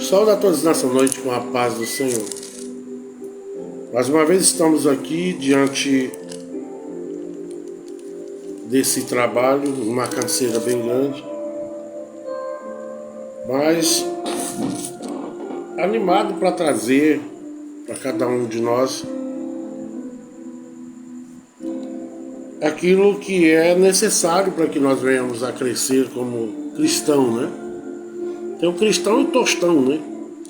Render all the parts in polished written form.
Saúde a todos nessa noite com a paz do Senhor. Mais uma vez estamos aqui diante desse trabalho, uma canseira bem grande, mas animado para trazer para cada um de nós aquilo que é necessário para que nós venhamos a crescer como cristão, né? Tem o cristão e tostão, né?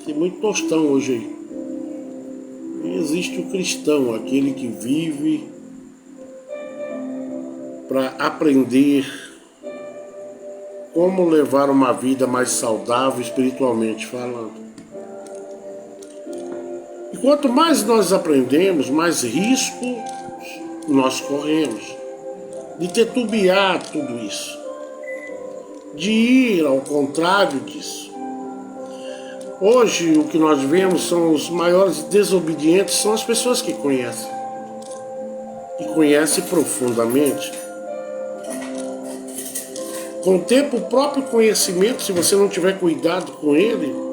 Tem muito tostão hoje aí. E existe o cristão, aquele que vive para aprender como levar uma vida mais saudável espiritualmente falando. E quanto mais nós aprendemos, mais risco nós corremos de titubear tudo isso, de ir ao contrário disso. Hoje o que nós vemos são os maiores desobedientes, são as pessoas que conhecem, e conhecem profundamente. Com o tempo, o próprio conhecimento, se você não tiver cuidado com ele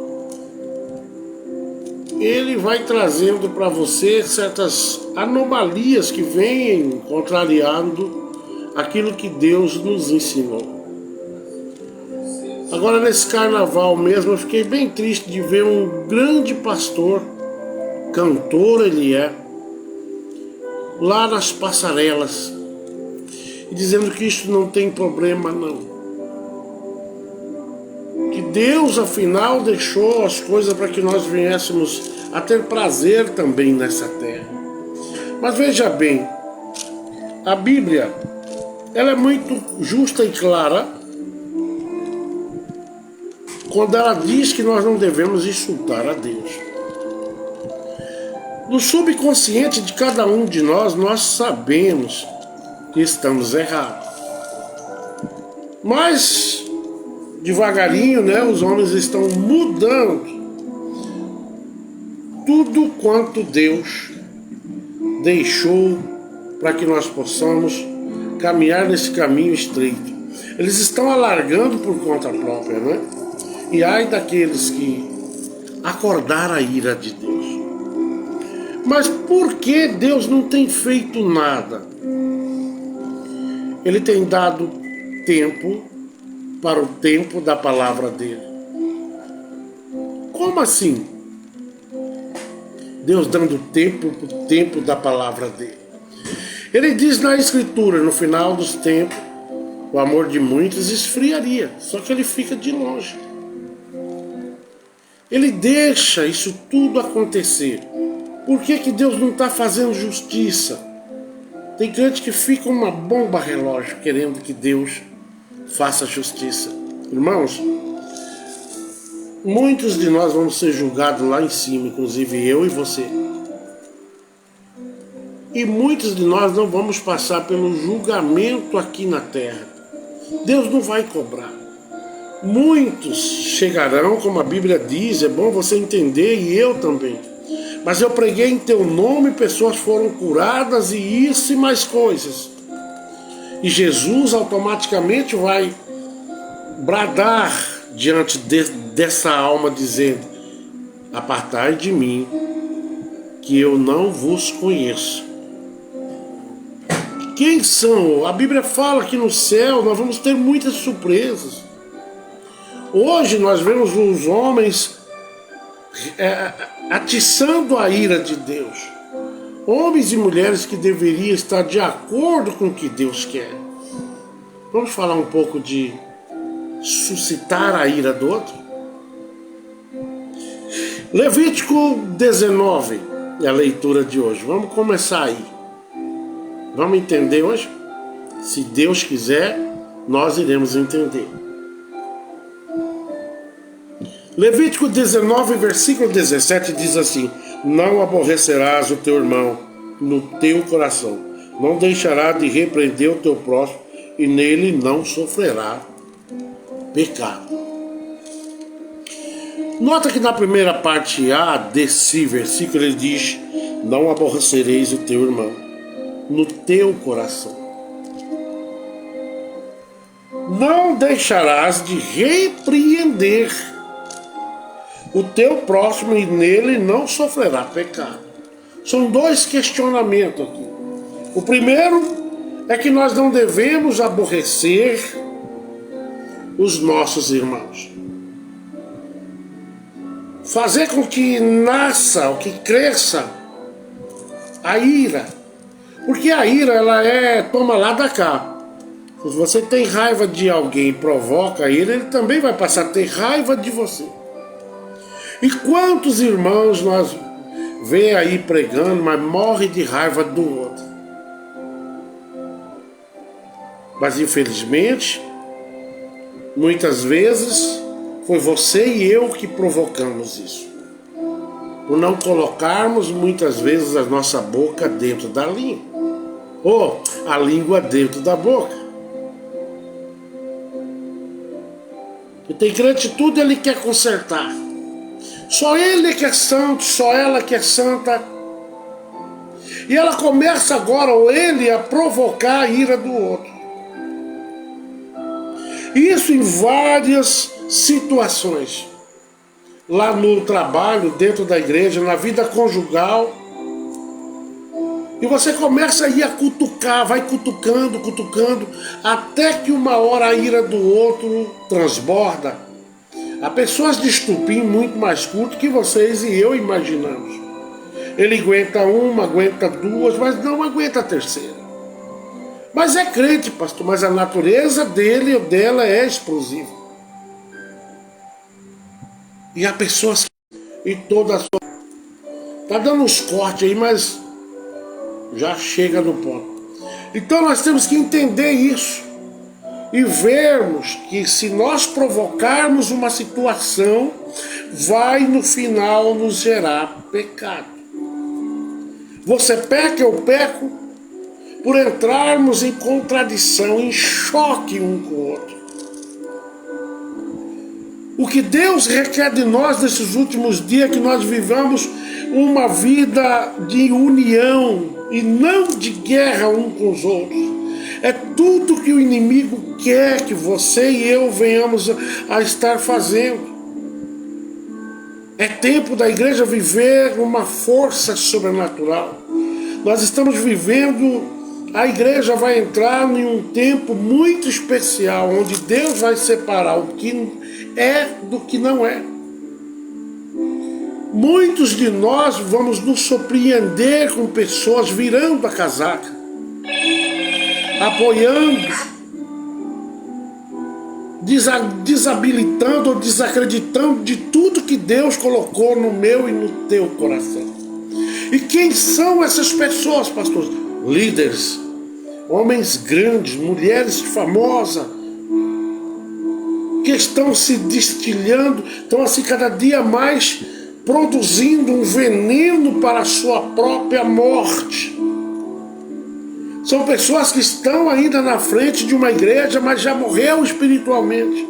vai trazendo para você certas anomalias que vêm contrariando aquilo que Deus nos ensinou. Agora nesse carnaval mesmo eu fiquei bem triste de ver um grande pastor, cantor ele é, lá nas passarelas, e dizendo que isso não tem problema não. Que Deus afinal deixou as coisas para que nós viéssemos a ter prazer também nessa terra. Mas veja bem, a Bíblia, ela é muito justa e clara quando ela diz que nós não devemos insultar a Deus. No subconsciente de cada um de nós sabemos que estamos errados. Mas, devagarinho, né, os homens estão mudando tudo quanto Deus deixou para que nós possamos caminhar nesse caminho estreito. Eles estão alargando por conta própria, né? E ai daqueles que acordaram a ira de Deus. Mas por que Deus não tem feito nada? Ele tem dado tempo para o tempo da palavra dele. Como assim? Deus dando tempo para o tempo da palavra dele. Ele diz na Escritura, no final dos tempos, o amor de muitos esfriaria, só que ele fica de longe. Ele deixa isso tudo acontecer. Por que que Deus não está fazendo justiça? Tem crente que fica uma bomba relógio querendo que Deus faça justiça. Irmãos, muitos de nós vamos ser julgados lá em cima, inclusive eu e você. E muitos de nós não vamos passar pelo julgamento aqui na terra. Deus não vai cobrar. Muitos chegarão, como a Bíblia diz, é bom você entender, e eu também. Mas eu preguei em teu nome, pessoas foram curadas e isso e mais coisas. E Jesus automaticamente vai bradar diante dessa alma dizendo: apartai de mim, que eu não vos conheço. Quem são? A Bíblia fala que no céu nós vamos ter muitas surpresas. Hoje nós vemos os homens atiçando a ira de Deus. Homens e mulheres que deveriam estar de acordo com o que Deus quer. Vamos falar um pouco de suscitar a ira do outro? Levítico 19 é a leitura de hoje. Vamos começar aí. Vamos entender hoje? Se Deus quiser, nós iremos entender. Levítico 19, versículo 17 diz assim: não aborrecerás o teu irmão no teu coração, não deixará de repreender o teu próximo, e nele não sofrerá pecado. Nota que na primeira parte A desse versículo ele diz: não aborrecereis o teu irmão no teu coração. Não deixarás de repreender. o teu próximo e nele não sofrerá pecado. São dois questionamentos aqui. O primeiro é que nós não devemos aborrecer os nossos irmãos. Fazer com que nasça, ou que cresça a ira. Porque a ira, ela toma lá da cá. Se você tem raiva de alguém e provoca a ira, ele também vai passar a ter raiva de você. E quantos irmãos nós vê aí pregando, mas morre de raiva do outro. Mas infelizmente, muitas vezes, foi você e eu que provocamos isso. Por não colocarmos muitas vezes a nossa boca dentro da língua. Ou a língua dentro da boca. E tem crente, tudo ele quer consertar. Só ele que é santo, só ela que é santa. E ela começa agora, ou ele, a provocar a ira do outro. Isso em várias situações. Lá no trabalho, dentro da igreja, na vida conjugal. E você começa a ir a cutucar, vai cutucando, até que uma hora a ira do outro transborda. Há pessoas de estupim muito mais curto que vocês e eu imaginamos. Ele aguenta uma, aguenta duas, mas não aguenta a terceira. Mas é crente, pastor, mas a natureza dele ou dela é explosiva. E há pessoas e toda a sua... Tá dando uns cortes aí, mas já chega no ponto. Então nós temos que entender isso. E vermos que se nós provocarmos uma situação, vai no final nos gerar pecado. Você peca, eu peco, por entrarmos em contradição, em choque um com o outro. O que Deus requer de nós nesses últimos dias é que nós vivamos uma vida de união e não de guerra um com os outros. É tudo que o inimigo quer que você e eu venhamos a estar fazendo. É tempo da igreja viver uma força sobrenatural. Nós estamos vivendo, a igreja vai entrar em um tempo muito especial, onde Deus vai separar o que é do que não é. Muitos de nós vamos nos surpreender com pessoas virando a casaca, apoiando, desabilitando ou desacreditando de tudo que Deus colocou no meu e no teu coração. E quem são essas pessoas, pastor? Líderes, homens grandes, mulheres famosas, que estão se destilhando, estão assim cada dia mais produzindo um veneno para a sua própria morte. São pessoas que estão ainda na frente de uma igreja, mas já morreu espiritualmente.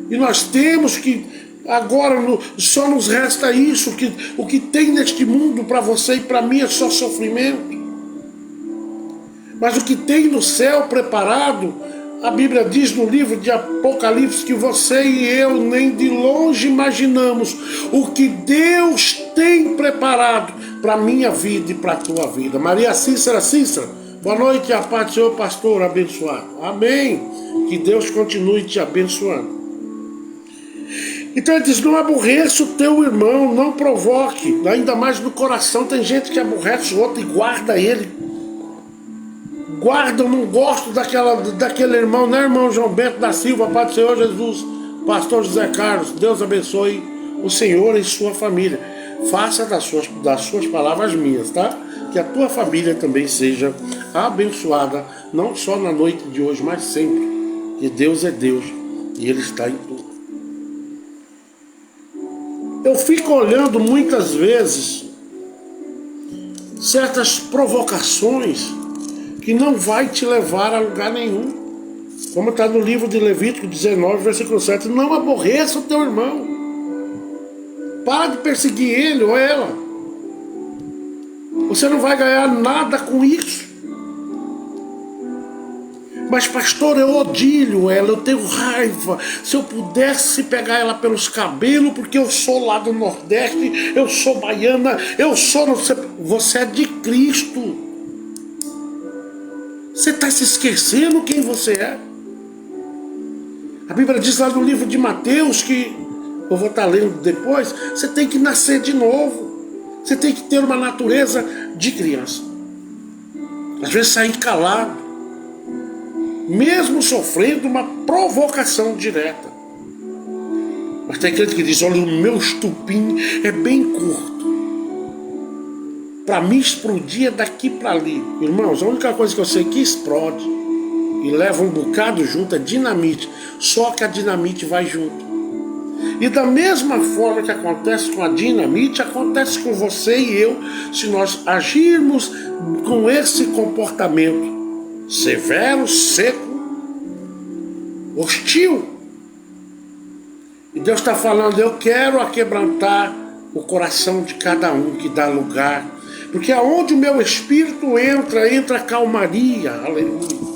E nós temos que, agora só nos resta isso, que o que tem neste mundo para você e para mim é só sofrimento. Mas o que tem no céu preparado, a Bíblia diz no livro de Apocalipse que você e eu nem de longe imaginamos o que Deus tem preparado para a minha vida e para a tua vida. Maria Cícera, boa noite, a paz do Senhor, pastor, abençoado. Amém. Que Deus continue te abençoando. Então ele diz, não aborreça o teu irmão, não provoque, ainda mais no coração. Tem gente que aborrece o outro e guarda ele. Guarda, eu não gosto daquele irmão, né, irmão João Bento da Silva, Pai do Senhor Jesus, pastor José Carlos, Deus abençoe o Senhor e sua família. Faça das suas palavras minhas, tá? Que a tua família também seja abençoada, não só na noite de hoje, mas sempre. Que Deus é Deus e Ele está em tudo. Eu fico olhando muitas vezes certas provocações que não vai te levar a lugar nenhum. Como está no livro de Levítico 19, versículo 7. Não aborreça o teu irmão. Para de perseguir ele ou ela. Você não vai ganhar nada com isso. Mas pastor, eu odio ela, eu tenho raiva. Se eu pudesse pegar ela pelos cabelos, porque eu sou lá do Nordeste, eu sou baiana, eu sou... Você é de Cristo. Você está se esquecendo quem você é? A Bíblia diz lá no livro de Mateus que, eu vou estar lendo depois, você tem que nascer de novo. Você tem que ter uma natureza de criança. Às vezes sair calado, mesmo sofrendo uma provocação direta. Mas tem aquele que diz, olha, o meu estupim é bem curto. Para mim explodir é daqui para ali. Irmãos, a única coisa que eu sei que explode e leva um bocado junto é dinamite. Só que a dinamite vai junto. E da mesma forma que acontece com a dinamite, acontece com você e eu, se nós agirmos com esse comportamento severo, seco, hostil. E Deus está falando, eu quero aquebrantar o coração de cada um que dá lugar. Porque aonde o meu espírito entra, entra calmaria, aleluia.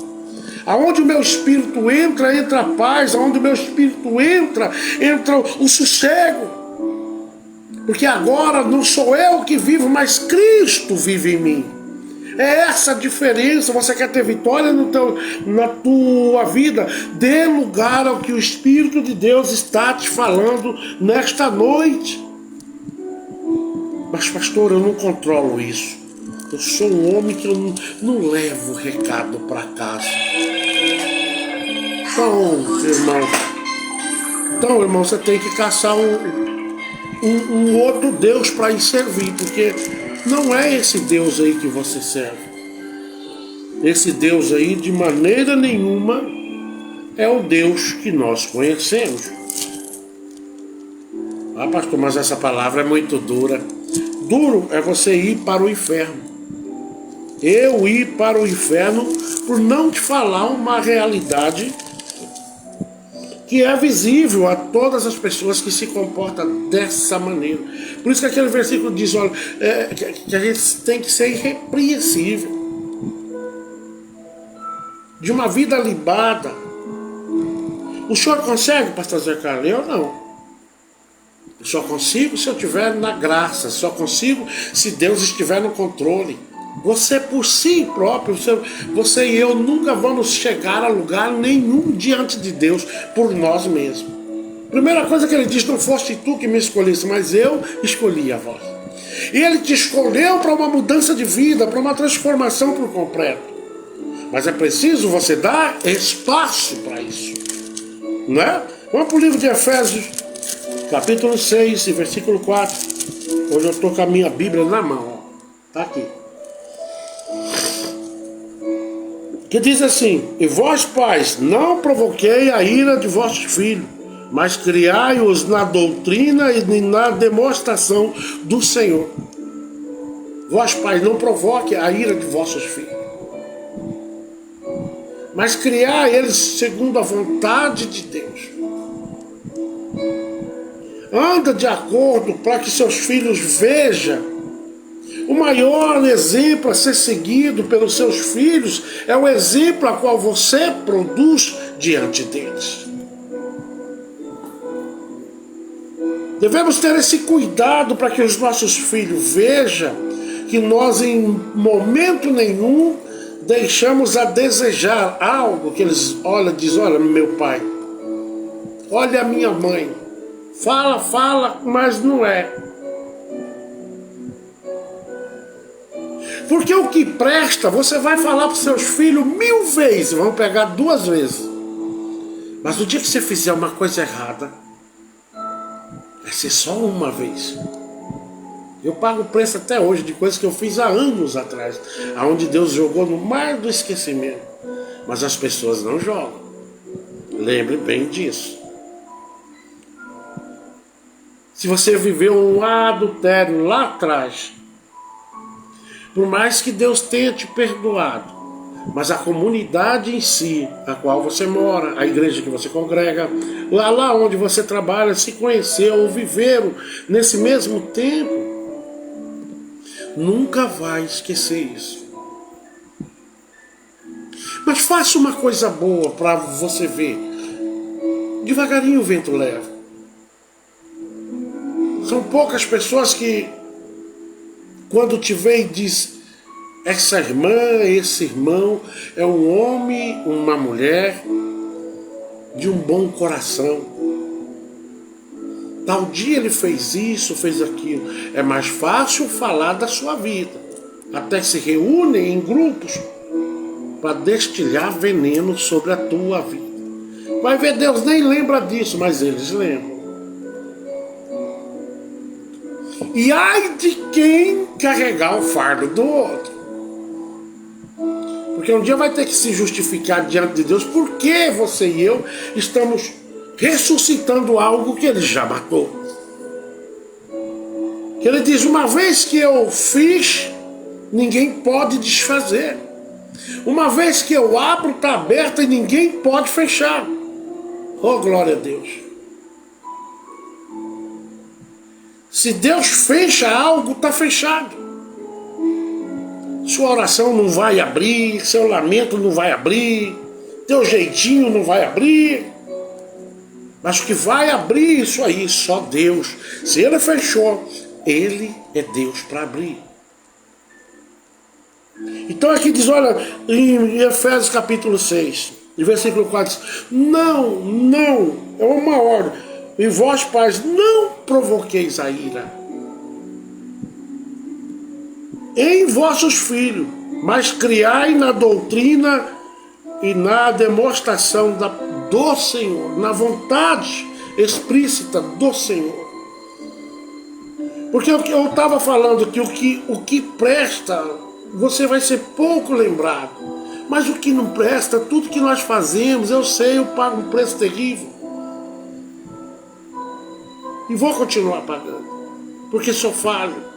Aonde o meu espírito entra, entra a paz. Aonde o meu espírito entra, entra o sossego. Porque agora não sou eu que vivo, mas Cristo vive em mim. É essa a diferença. Você quer ter vitória na tua vida? Dê lugar ao que o Espírito de Deus está te falando nesta noite. Mas pastor, eu não controlo isso. Eu sou um homem que eu não levo recado para casa. Então, irmão, você tem que caçar um outro Deus para ir servir, porque não é esse Deus aí que você serve. Esse Deus aí, de maneira nenhuma, é o Deus que nós conhecemos. Ah, pastor, mas essa palavra é muito dura. Duro é você ir para o inferno. Eu ir para o inferno por não te falar uma realidade que é visível a todas as pessoas que se comportam dessa maneira. Por isso que aquele versículo diz, olha, que a gente tem que ser irrepreensível. De uma vida libada. O senhor consegue, pastor Zé Carlos? Eu não. Eu só consigo se eu estiver na graça. Só consigo se Deus estiver no controle. Você por si próprio, você e eu nunca vamos chegar a lugar nenhum diante de Deus por nós mesmos. Primeira coisa que ele diz, não foste tu que me escolheste, mas eu escolhi a vós. E ele te escolheu para uma mudança de vida, para uma transformação por completo. Mas é preciso você dar espaço para isso. Não é? Vamos para o livro de Efésios, capítulo 6, versículo 4. Hoje eu estou com a minha Bíblia na mão. Está aqui. Que diz assim, e vós pais, não provoquei a ira de vossos filhos, mas criai-os na doutrina e na demonstração do Senhor. Vós pais, não provoquem a ira de vossos filhos, mas criai eles segundo a vontade de Deus. Anda de acordo para que seus filhos vejam. O maior exemplo a ser seguido pelos seus filhos é o exemplo a qual você produz diante deles. Devemos ter esse cuidado para que os nossos filhos vejam que nós em momento nenhum deixamos a desejar algo que eles olham e dizem, olha meu pai, olha a minha mãe, fala, mas não é. Porque o que presta, você vai falar para os seus filhos 1000 vezes, vão pegar 2 vezes. Mas no dia que você fizer uma coisa errada, vai ser só uma vez. Eu pago o preço até hoje de coisas que eu fiz há anos atrás, aonde Deus jogou no mar do esquecimento. Mas as pessoas não jogam. Lembre bem disso. Se você viveu um adultério lá atrás, por mais que Deus tenha te perdoado, mas a comunidade em si, a qual você mora, a igreja que você congrega, lá onde você trabalha, se conheceu ou viveram nesse mesmo tempo, nunca vai esquecer isso. Mas faça uma coisa boa para você ver. Devagarinho o vento leva. São poucas pessoas que, quando te vê e diz, essa irmã, esse irmão é um homem, uma mulher de um bom coração. Tal dia ele fez isso, fez aquilo. É mais fácil falar da sua vida. Até se reúnem em grupos para destilhar veneno sobre a tua vida. Vai ver, Deus nem lembra disso, mas eles lembram. E ai de quem carregar o fardo do outro. Porque um dia vai ter que se justificar diante de Deus por que você e eu estamos ressuscitando algo que ele já matou. Que ele diz, uma vez que eu fiz, ninguém pode desfazer. Uma vez que eu abro, está aberta e ninguém pode fechar. Oh, glória a Deus. Se Deus fecha algo, está fechado. Sua oração não vai abrir, seu lamento não vai abrir, teu jeitinho não vai abrir. Mas o que vai abrir isso aí, só Deus. Se ele fechou, ele é Deus para abrir. Então aqui diz, olha, em Efésios capítulo 6, versículo 4, diz, não, é uma ordem. E vós, pais, não provoqueis a ira em vossos filhos, mas criai na doutrina e na demonstração do Senhor, na vontade explícita do Senhor. Porque eu estava falando que o que presta, você vai ser pouco lembrado. Mas o que não presta, tudo que nós fazemos, eu sei, eu pago um preço terrível. E vou continuar pagando, porque sou falho.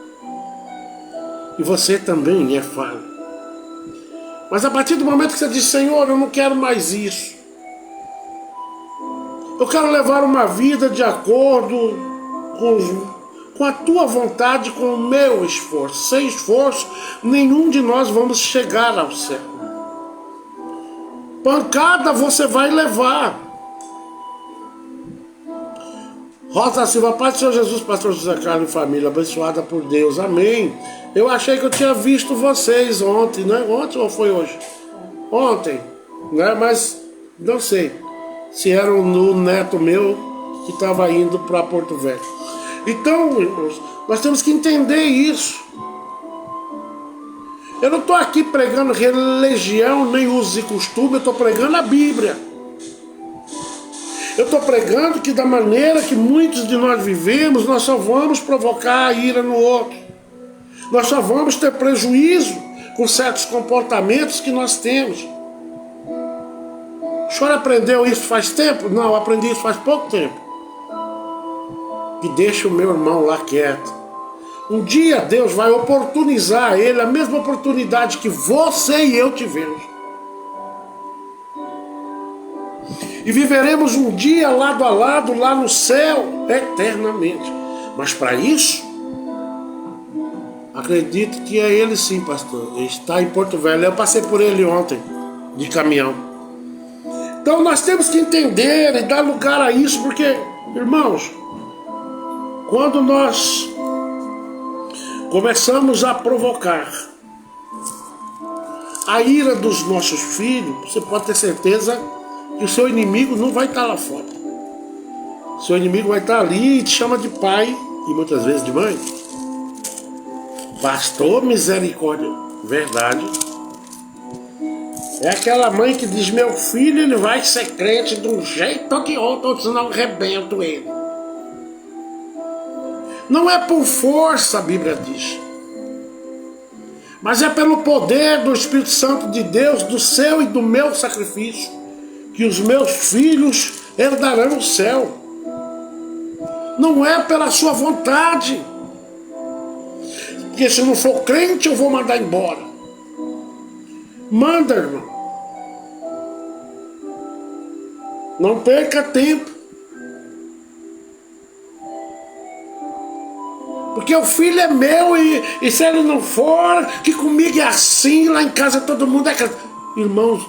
E você também é falho. Mas a partir do momento que você diz, Senhor, eu não quero mais isso. Eu quero levar uma vida de acordo com a tua vontade, com o meu esforço. Sem esforço, nenhum de nós vamos chegar ao céu. Pancada você vai levar. Rosa Silva, Pai do Senhor Jesus, pastor José Carlos e família, abençoada por Deus, amém. Eu achei que eu tinha visto vocês ontem, né? Ontem ou foi hoje? Ontem, né? Mas não sei se era um neto meu que estava indo para Porto Velho. Então, irmãos, nós temos que entender isso. Eu não estou aqui pregando religião, nem usos e costumes, eu estou pregando a Bíblia. Eu estou pregando que da maneira que muitos de nós vivemos, nós só vamos provocar a ira no outro. Nós só vamos ter prejuízo com certos comportamentos que nós temos. O senhor aprendeu isso faz tempo? Não, eu aprendi isso faz pouco tempo. Que deixa o meu irmão lá quieto. Um dia Deus vai oportunizar a ele a mesma oportunidade que você e eu tivemos. E viveremos um dia lado a lado, lá no céu, eternamente. Mas para isso, acredito que é ele sim, pastor. Ele está em Porto Velho. Eu passei por ele ontem, de caminhão. Então nós temos que entender e dar lugar a isso, porque, irmãos, quando nós começamos a provocar a ira dos nossos filhos, você pode ter certeza que o seu inimigo não vai estar lá fora. O seu inimigo vai estar ali e te chama de pai, e muitas vezes de mãe. Pastor, misericórdia. Verdade. É aquela mãe que diz, meu filho, ele vai ser crente de um jeito ou de outro, senão eu rebento ele. Não é por força, a Bíblia diz, mas é pelo poder do Espírito Santo de Deus, do seu e do meu sacrifício, que os meus filhos herdarão o céu. Não é pela sua vontade. Porque se não for crente, eu vou mandar embora. Manda, irmão. Não perca tempo. Porque o filho é meu e se ele não for, que comigo é assim, lá em casa todo mundo é... Irmãos,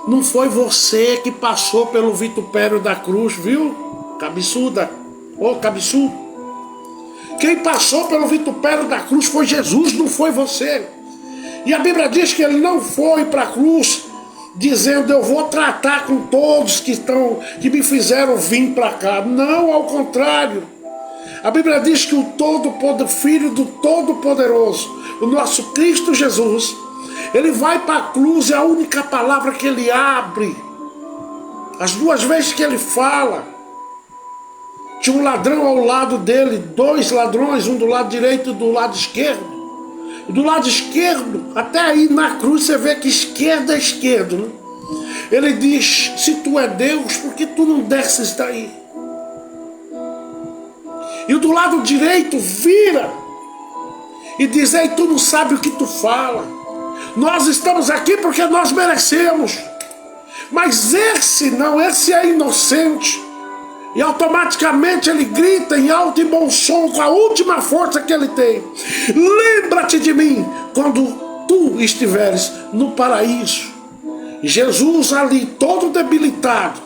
Não foi você que passou pelo vitupério da cruz, viu? Cabeçuda. Ô, cabeçudo. Quem passou pelo vitupério da cruz foi Jesus, não foi você. E a Bíblia diz que ele não foi para a cruz dizendo: eu vou tratar com todos que me fizeram vir para cá. Não, ao contrário. A Bíblia diz que o Filho do Todo-Poderoso, o nosso Cristo Jesus, ele vai para a cruz e a única palavra que ele abre, as duas vezes que ele fala, tinha um ladrão ao lado dele, dois ladrões, um do lado direito e do lado esquerdo. Do lado esquerdo, até aí na cruz você vê que esquerda é esquerdo, né? Ele diz: se tu é Deus, por que tu não desces daí? E o do lado direito vira e diz: ei, tu não sabe o que tu fala. Nós estamos aqui porque nós merecemos. Mas esse não, esse é inocente. E automaticamente ele grita em alto e bom som, com a última força que ele tem: lembra-te de mim quando tu estiveres no paraíso. E Jesus ali, todo debilitado,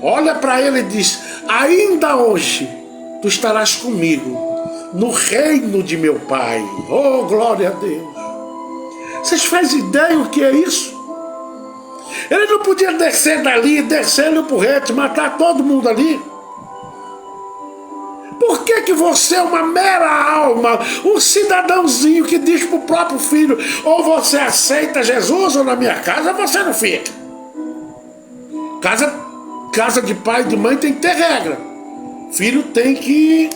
olha para ele e diz: ainda hoje tu estarás comigo no reino de meu Pai. Oh, glória a Deus. Vocês fazem ideia o que é isso? Ele não podia descer dali, descer no porrete, matar todo mundo ali. Por que você é uma mera alma, um cidadãozinho que diz para o próprio filho: ou você aceita Jesus ou na minha casa você não fica? Casa de pai e de mãe tem que ter regra. Filho tem que,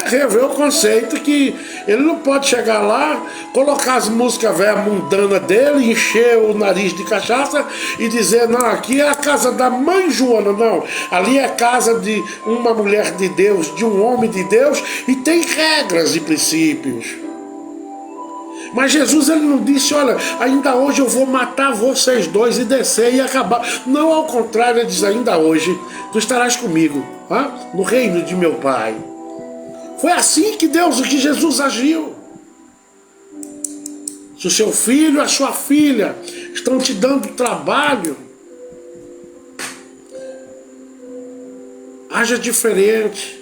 rever o conceito que ele não pode chegar lá, colocar as músicas velhas mundanas dele, encher o nariz de cachaça e dizer: não, aqui é a casa da mãe Joana. Não, ali é a casa de uma mulher de Deus, de um homem de Deus, e tem regras e princípios. Mas Jesus, ele não disse: olha, ainda hoje eu vou matar vocês dois e descer e acabar. Não, ao contrário, ele diz: ainda hoje tu estarás comigo, no reino de meu Pai. Foi assim que Jesus agiu. Se o seu filho, a sua filha estão te dando trabalho, haja diferente.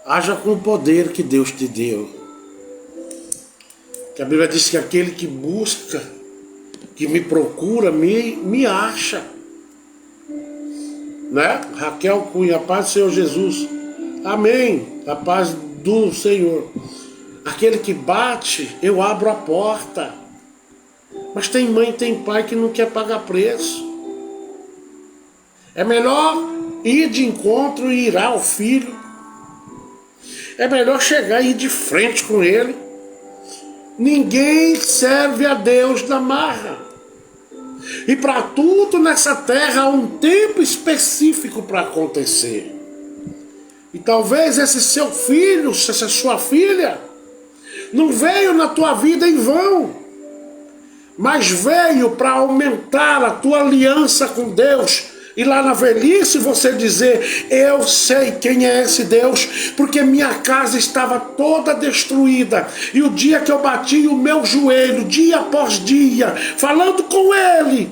Haja com o poder que Deus te deu. Que a Bíblia diz que aquele que busca, que me procura, me acha. Raquel Cunha, a paz do Senhor Jesus. Amém. A paz do Senhor. Aquele que bate, eu abro a porta. Mas tem mãe, tem pai que não quer pagar preço. É melhor ir de encontro e ir ao filho. É melhor chegar e ir de frente com ele. Ninguém serve a Deus na marra. E para tudo nessa terra há um tempo específico para acontecer. E talvez esse seu filho, essa sua filha, não veio na tua vida em vão, mas veio para aumentar a tua aliança com Deus. E lá na velhice você dizer: eu sei quem é esse Deus, porque minha casa estava toda destruída. E o dia que eu bati o meu joelho, dia após dia, falando com Ele,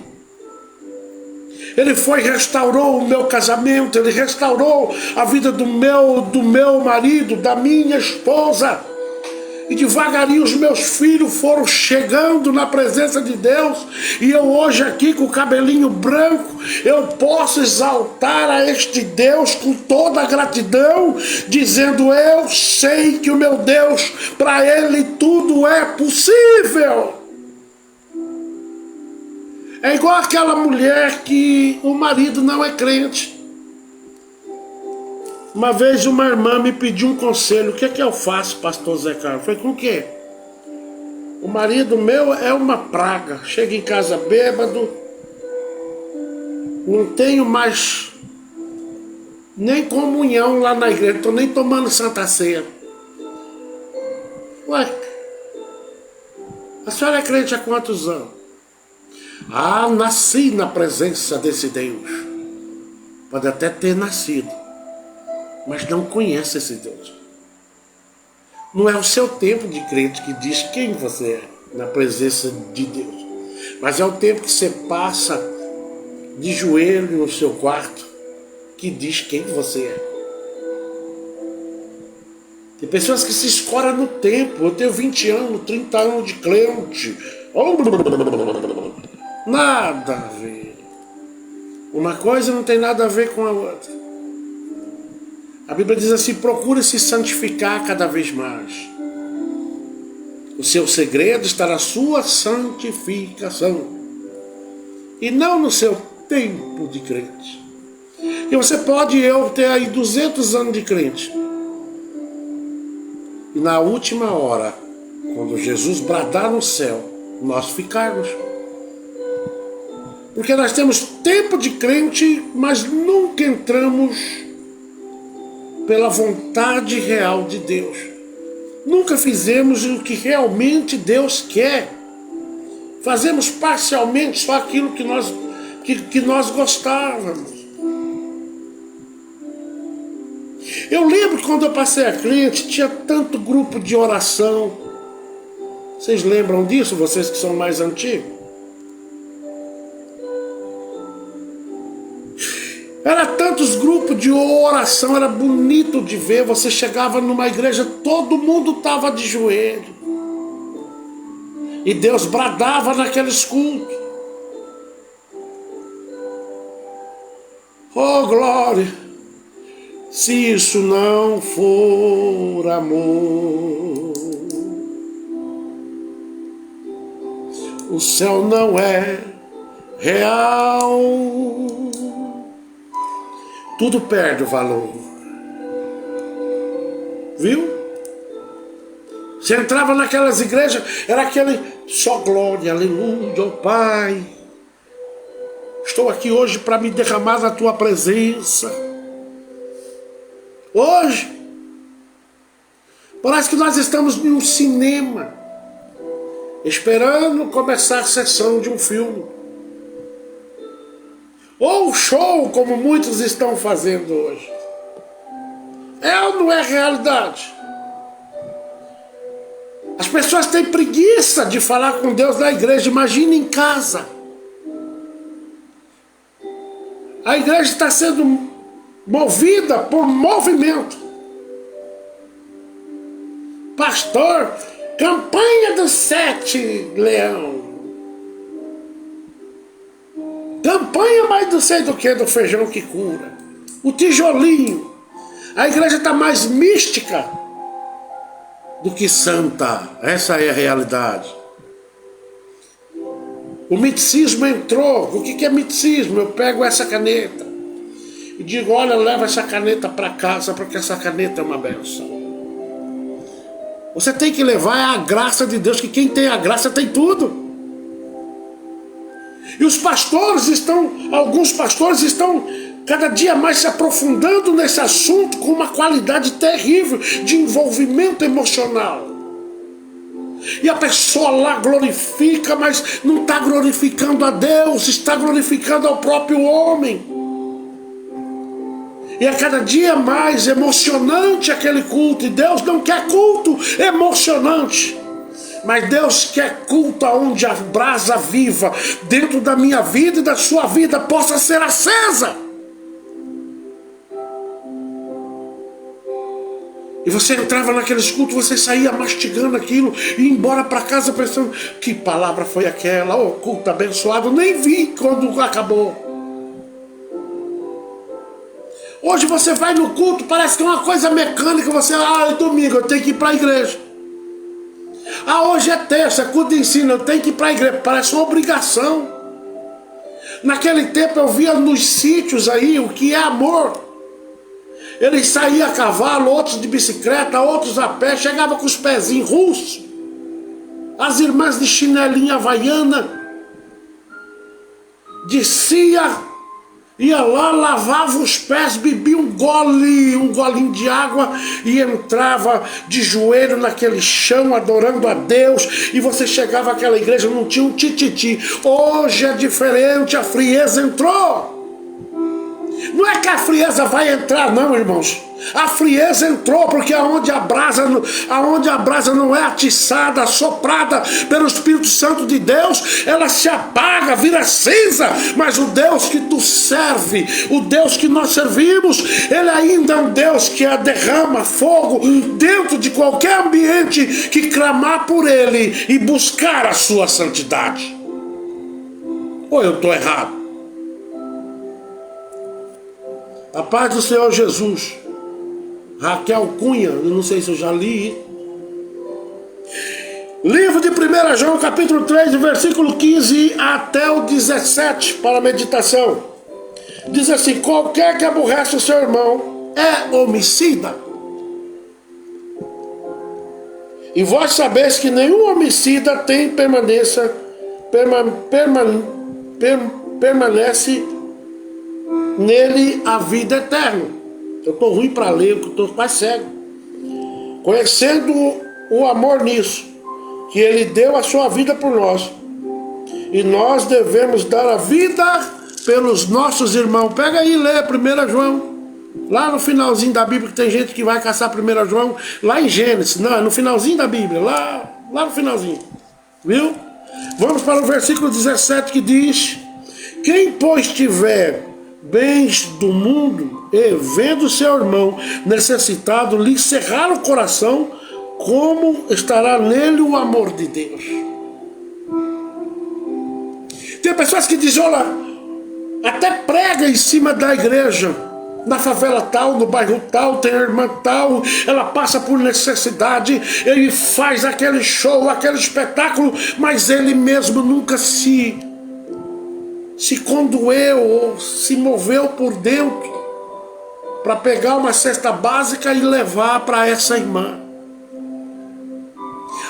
Ele foi e restaurou o meu casamento, Ele restaurou a vida do meu marido, da minha esposa. E devagarinho os meus filhos foram chegando na presença de Deus. E eu hoje aqui com o cabelinho branco, eu posso exaltar a este Deus com toda a gratidão, dizendo: eu sei que o meu Deus, para Ele tudo é possível. É igual aquela mulher que o marido não é crente. Uma vez uma irmã me pediu um conselho: o que é que eu faço, pastor Zé Carlos? Eu falei: com o quê? O marido meu é uma praga. Chega em casa bêbado, não tenho mais nem comunhão lá na igreja, estou nem tomando Santa Ceia. Ué, a senhora é crente há quantos anos? Ah, nasci na presença desse Deus. Pode até ter nascido, mas não conhece esse Deus. Não é o seu tempo de crente que diz quem você é na presença de Deus. Mas é o tempo que você passa de joelho no seu quarto que diz quem você é. Tem pessoas que se escoram no tempo. Eu tenho 20 anos, 30 anos de crente. Nada a ver. Uma coisa não tem nada a ver com a outra. A Bíblia diz assim: procure se santificar cada vez mais. O seu segredo está na sua santificação e não no seu tempo de crente. E você pode ter aí 200 anos de crente. E na última hora, quando Jesus bradar no céu, nós ficarmos. Porque nós temos tempo de crente, mas nunca entramos pela vontade real de Deus. Nunca fizemos o que realmente Deus quer. Fazemos parcialmente só aquilo que nós gostávamos. Eu lembro quando eu passei a crente, tinha tanto grupo de oração. Vocês lembram disso, vocês que são mais antigos? Era tantos grupos de oração, era bonito de ver. Você chegava numa igreja, todo mundo estava de joelho. E Deus bradava naqueles cultos. Oh, glória! Se isso não for amor, o céu não é real. Tudo perde o valor. Viu? Você entrava naquelas igrejas, era aquele só glória, aleluia, ó Pai. Estou aqui hoje para me derramar na tua presença. Hoje, parece que nós estamos em um cinema, esperando começar a sessão de um filme. Ou show, como muitos estão fazendo hoje. É ou não é realidade? As pessoas têm preguiça de falar com Deus na igreja. Imagina em casa. A igreja está sendo movida por movimento. Pastor, campanha dos 7 leão. Campanha mais não sei do que do feijão que cura. O tijolinho. A igreja está mais mística do que santa. Essa é a realidade. O miticismo entrou. O que é miticismo? Eu pego essa caneta e digo: olha, leva essa caneta para casa, porque essa caneta é uma bênção. Você tem que levar a graça de Deus, que quem tem a graça tem tudo. E os pastores alguns pastores estão cada dia mais se aprofundando nesse assunto com uma qualidade terrível de envolvimento emocional. E a pessoa lá glorifica, mas não está glorificando a Deus, está glorificando ao próprio homem. E é cada dia mais emocionante aquele culto. E Deus não quer culto emocionante, mas Deus quer culto onde a brasa viva dentro da minha vida e da sua vida possa ser acesa. E você entrava naqueles cultos, você saía mastigando aquilo e ia embora para casa pensando: que palavra foi aquela? Oh, culto abençoado, nem vi quando acabou. Hoje você vai no culto, parece que é uma coisa mecânica. Você, é domingo, eu tenho que ir para a igreja. Hoje é terça, culto de ensino, eu tenho que ir para a igreja. Parece uma obrigação. Naquele tempo eu via nos sítios aí o que é amor. Eles saíam a cavalo, outros de bicicleta, outros a pé, chegavam com os pezinhos russos. As irmãs de chinelinha havaiana, descia, ia lá, lavava os pés, bebia um golinho de água e entrava de joelho naquele chão, adorando a Deus. E você chegava àquela igreja, não tinha um tititi. Hoje é diferente, a frieza entrou. Não é que a frieza vai entrar não, irmãos. A frieza entrou, porque aonde a brasa não é atiçada, soprada pelo Espírito Santo de Deus, ela se apaga, vira cinza. Mas o Deus que tu serve, o Deus que nós servimos, ele ainda é um Deus que derrama fogo dentro de qualquer ambiente que clamar por ele e buscar a sua santidade. Ou eu estou errado? A paz do Senhor Jesus. Raquel Cunha, eu não sei se eu já li. Livro de 1 João, capítulo 3, versículo 15 até o 17, para a meditação. Diz assim: qualquer que aborrece o seu irmão é homicida. E vós sabeis que nenhum homicida permanece nele a vida eterna. Eu estou ruim para ler, porque estou quase cego. Conhecendo o amor nisso, que ele deu a sua vida por nós, e nós devemos dar a vida pelos nossos irmãos. Pega aí e lê 1 João, lá no finalzinho da Bíblia, que tem gente que vai caçar 1 João, lá em Gênesis, não, é no finalzinho da Bíblia, lá no finalzinho, viu? Vamos para o versículo 17, que diz: quem pois tiver bens do mundo e vendo seu irmão necessitado lhe cerrar o coração, como estará nele o amor de Deus? Tem pessoas que dizem: olha, até prega em cima da igreja, na favela tal, no bairro tal, tem a irmã tal, ela passa por necessidade, ele faz aquele show, aquele espetáculo, mas ele mesmo nunca se condoeu ou se moveu por dentro para pegar uma cesta básica e levar para essa irmã.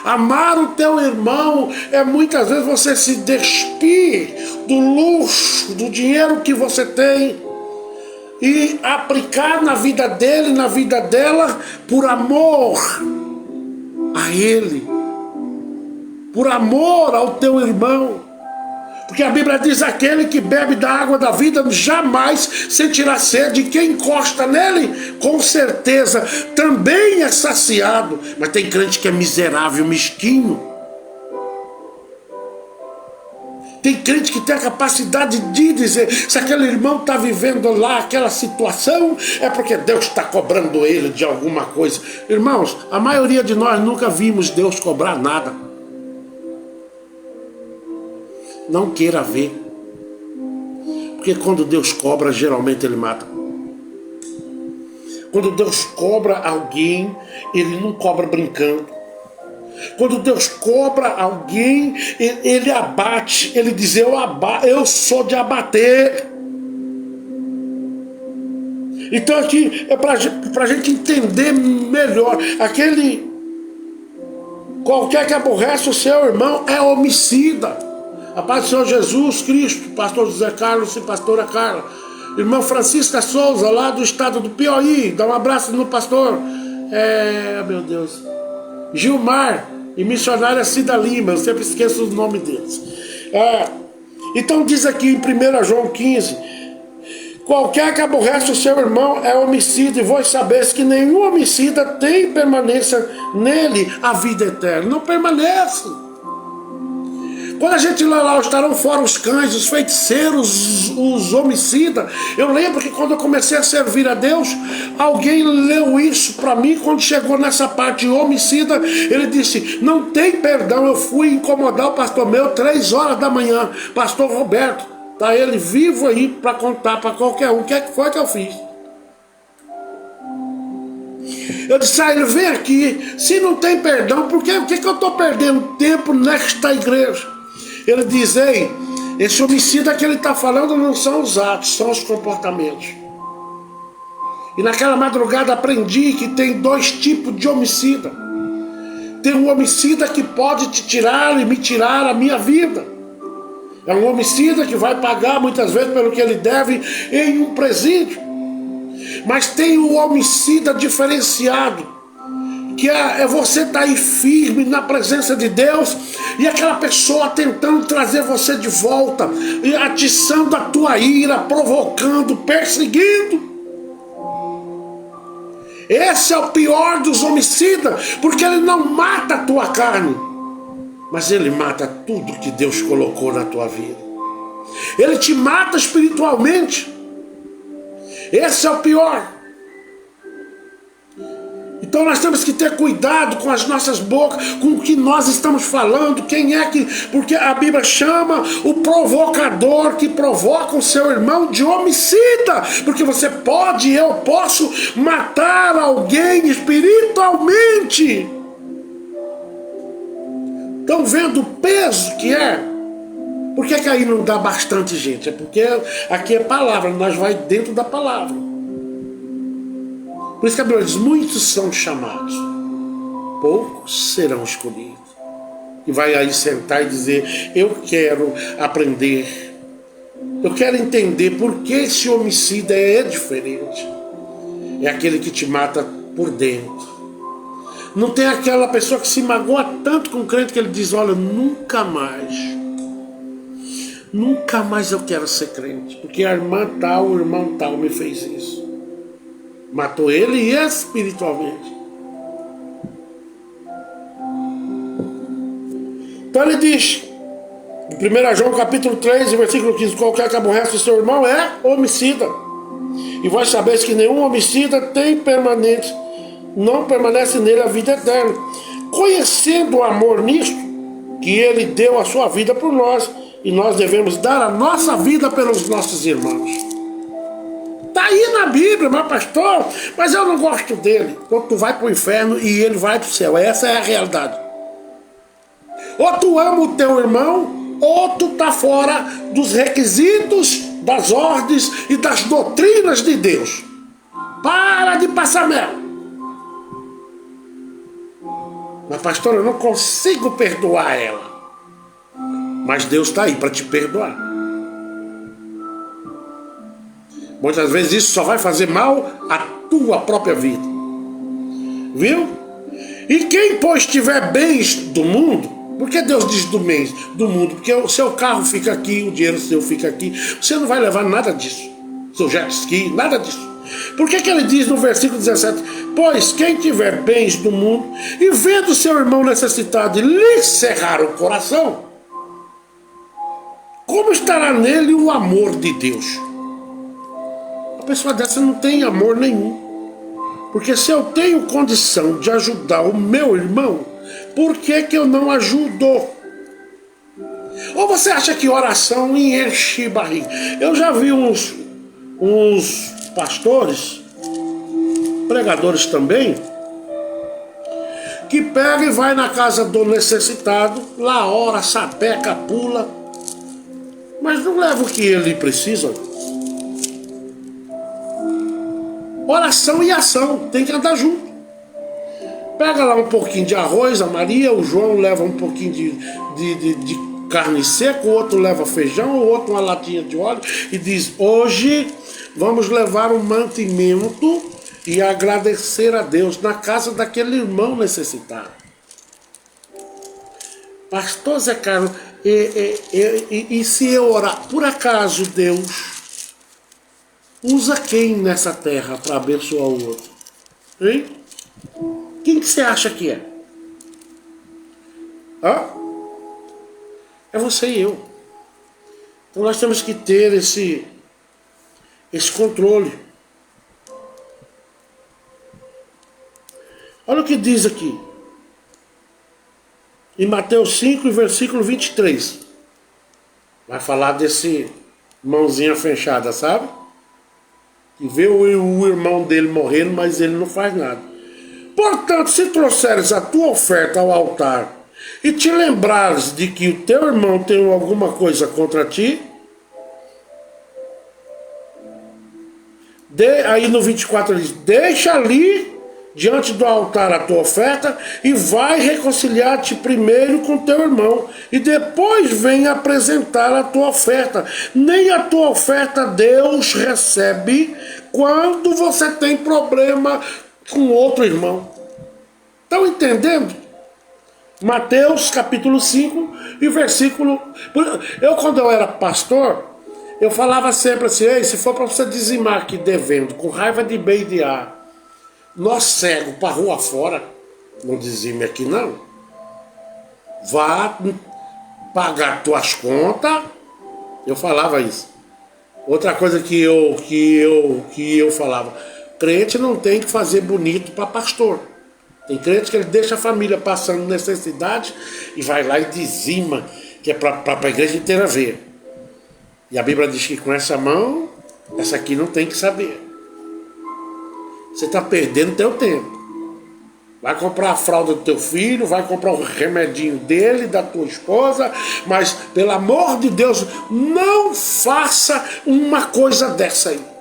Amar o teu irmão é muitas vezes você se despir do luxo, do dinheiro que você tem e aplicar na vida dele, na vida dela, por amor a ele, por amor ao teu irmão. Porque a Bíblia diz: aquele que bebe da água da vida jamais sentirá sede, e quem encosta nele, com certeza, também é saciado. Mas tem crente que é miserável, mesquinho. Tem crente que tem a capacidade de dizer: se aquele irmão está vivendo lá aquela situação, é porque Deus está cobrando ele de alguma coisa. Irmãos, a maioria de nós nunca vimos Deus cobrar nada. Não queira ver, porque quando Deus cobra, geralmente ele mata. Quando Deus cobra alguém, ele não cobra brincando. Quando Deus cobra alguém, ele abate. Ele diz: eu sou de abater. Então aqui é para a gente entender melhor. Qualquer que aborrece o seu irmão é homicida. A paz do Senhor Jesus Cristo, pastor José Carlos e pastora Carla. Irmã Francisca Souza, lá do estado do Piauí, dá um abraço no pastor, meu Deus, Gilmar, e missionária Cida Lima, eu sempre esqueço o nome deles. Então diz aqui em 1 João 15, qualquer que aborrece o seu irmão é homicida, e vós sabeis que nenhum homicida tem permanência nele a vida eterna. Não permanece. Quando a gente lê lá, estarão fora os cães, os feiticeiros, os homicidas. Eu lembro que quando eu comecei a servir a Deus, alguém leu isso para mim. Quando chegou nessa parte de homicida, ele disse: não tem perdão. Eu fui incomodar o pastor meu 3 horas da manhã, pastor Roberto, tá ele vivo aí para contar para qualquer um o que é que foi que eu fiz. Eu disse: ele vem aqui, se não tem perdão, por que eu estou perdendo tempo nesta igreja? Ele diz: ei, esse homicida que ele está falando não são os atos, são os comportamentos. E naquela madrugada aprendi que tem 2 tipos de homicida. Tem um homicida que pode te tirar e me tirar a minha vida. É um homicida que vai pagar muitas vezes pelo que ele deve em um presídio. Mas tem o homicida diferenciado, que é você estar aí firme na presença de Deus, e aquela pessoa tentando trazer você de volta, e atiçando a tua ira, provocando, perseguindo. Esse é o pior dos homicidas, porque ele não mata a tua carne, mas ele mata tudo que Deus colocou na tua vida. Ele te mata espiritualmente. Esse é o pior. Então nós temos que ter cuidado com as nossas bocas, com o que nós estamos falando, quem é que... Porque a Bíblia chama o provocador que provoca o seu irmão de homicida. Porque você pode, eu posso matar alguém espiritualmente. Estão vendo o peso que é? Por que aí não dá bastante gente? É porque aqui é palavra, nós vai dentro da palavra. Por isso que a Bíblia diz, muitos são chamados, poucos serão escolhidos. E vai aí sentar e dizer, eu quero aprender, eu quero entender por que esse homicida é diferente. É aquele que te mata por dentro. Não tem aquela pessoa que se magoa tanto com o crente que ele diz, olha, nunca mais eu quero ser crente, porque a irmã tal, o irmão tal me fez isso. Matou ele espiritualmente. Então ele diz, em 1 João capítulo 3, versículo 15, qualquer que aborrece o seu irmão é homicida. E vós sabeis que nenhum homicida não permanece nele a vida eterna. Conhecendo o amor nisto, que ele deu a sua vida por nós, e nós devemos dar a nossa vida pelos nossos irmãos. Está aí na Bíblia, mas pastor, mas eu não gosto dele. Então tu vai para o inferno e ele vai para o céu. Essa é a realidade. Ou tu ama o teu irmão, ou tu está fora dos requisitos, das ordens e das doutrinas de Deus. Para de passar mel. Mas pastor, eu não consigo perdoar ela. Mas Deus está aí para te perdoar. Muitas vezes isso só vai fazer mal à tua própria vida. Viu? E quem, pois, tiver bens do mundo, por que Deus diz do mundo? Porque o seu carro fica aqui, o dinheiro seu fica aqui. Você não vai levar nada disso. Seu jet ski, nada disso. Por que ele diz no versículo 17, pois quem tiver bens do mundo e vendo seu irmão necessitado lhe cerrar o coração, como estará nele o amor de Deus? Pessoa dessa não tem amor nenhum. Porque se eu tenho condição de ajudar o meu irmão, por que eu não ajudo? Ou você acha que oração enche barriga? Eu já vi uns pastores, pregadores também, que pega e vai na casa do necessitado, lá ora, sapeca, pula, mas não leva o que ele precisa. Oração e ação, tem que andar junto. Pega lá um pouquinho de arroz, a Maria, o João leva um pouquinho de carne seca, o outro leva feijão, o outro uma latinha de óleo e diz, hoje vamos levar um mantimento e agradecer a Deus na casa daquele irmão necessitado. Pastor Zé Carlos, e se eu orar, por acaso Deus usa quem nessa terra para abençoar o outro? Hein? Quem que você acha que é? Hã? É você e eu. Então nós temos que ter esse controle. Olha o que diz aqui. Em Mateus 5, versículo 23. Vai falar desse mãozinha fechada, sabe? E vê o irmão dele morrendo, mas ele não faz nada. Portanto, se trouxeres a tua oferta ao altar e te lembrares de que o teu irmão tem alguma coisa contra ti, aí no 24 ele diz, deixa ali diante do altar a tua oferta e vai reconciliar-te primeiro com teu irmão e depois vem apresentar a tua oferta. Nem a tua oferta Deus recebe quando você tem problema com outro irmão. Estão entendendo? Mateus capítulo 5 e versículo... quando eu era pastor, eu falava sempre assim, ei, se for para você dizimar aqui devendo, com raiva de B e de A, nós cego para rua fora, não dizime aqui não, vá pagar tuas contas. Eu falava isso. Outra coisa que eu falava, crente não tem que fazer bonito para pastor. Tem crente que ele deixa a família passando necessidade e vai lá e dizima, que é para a igreja inteira ver. E a Bíblia diz que com essa mão, essa aqui não tem que saber. Você está perdendo teu tempo. Vai comprar a fralda do teu filho, vai comprar o remedinho dele, da tua esposa, mas, pelo amor de Deus, não faça uma coisa dessa aí.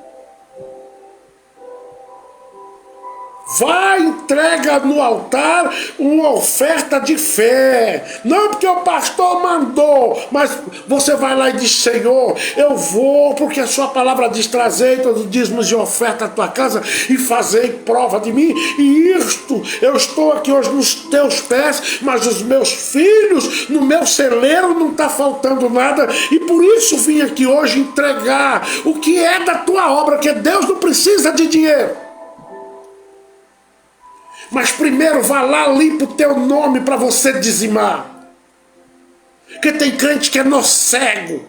Vai, entrega no altar uma oferta de fé. Não porque o pastor mandou, mas você vai lá e diz, Senhor, eu vou porque a sua palavra diz, trazei todos os dízimos de oferta à tua casa e fazei prova de mim. E isto, eu estou aqui hoje nos teus pés, mas os meus filhos, no meu celeiro não está faltando nada. E por isso vim aqui hoje entregar o que é da tua obra, que Deus não precisa de dinheiro. Mas primeiro vá lá, limpa o teu nome para você dizimar. Porque tem crente que é nó cego.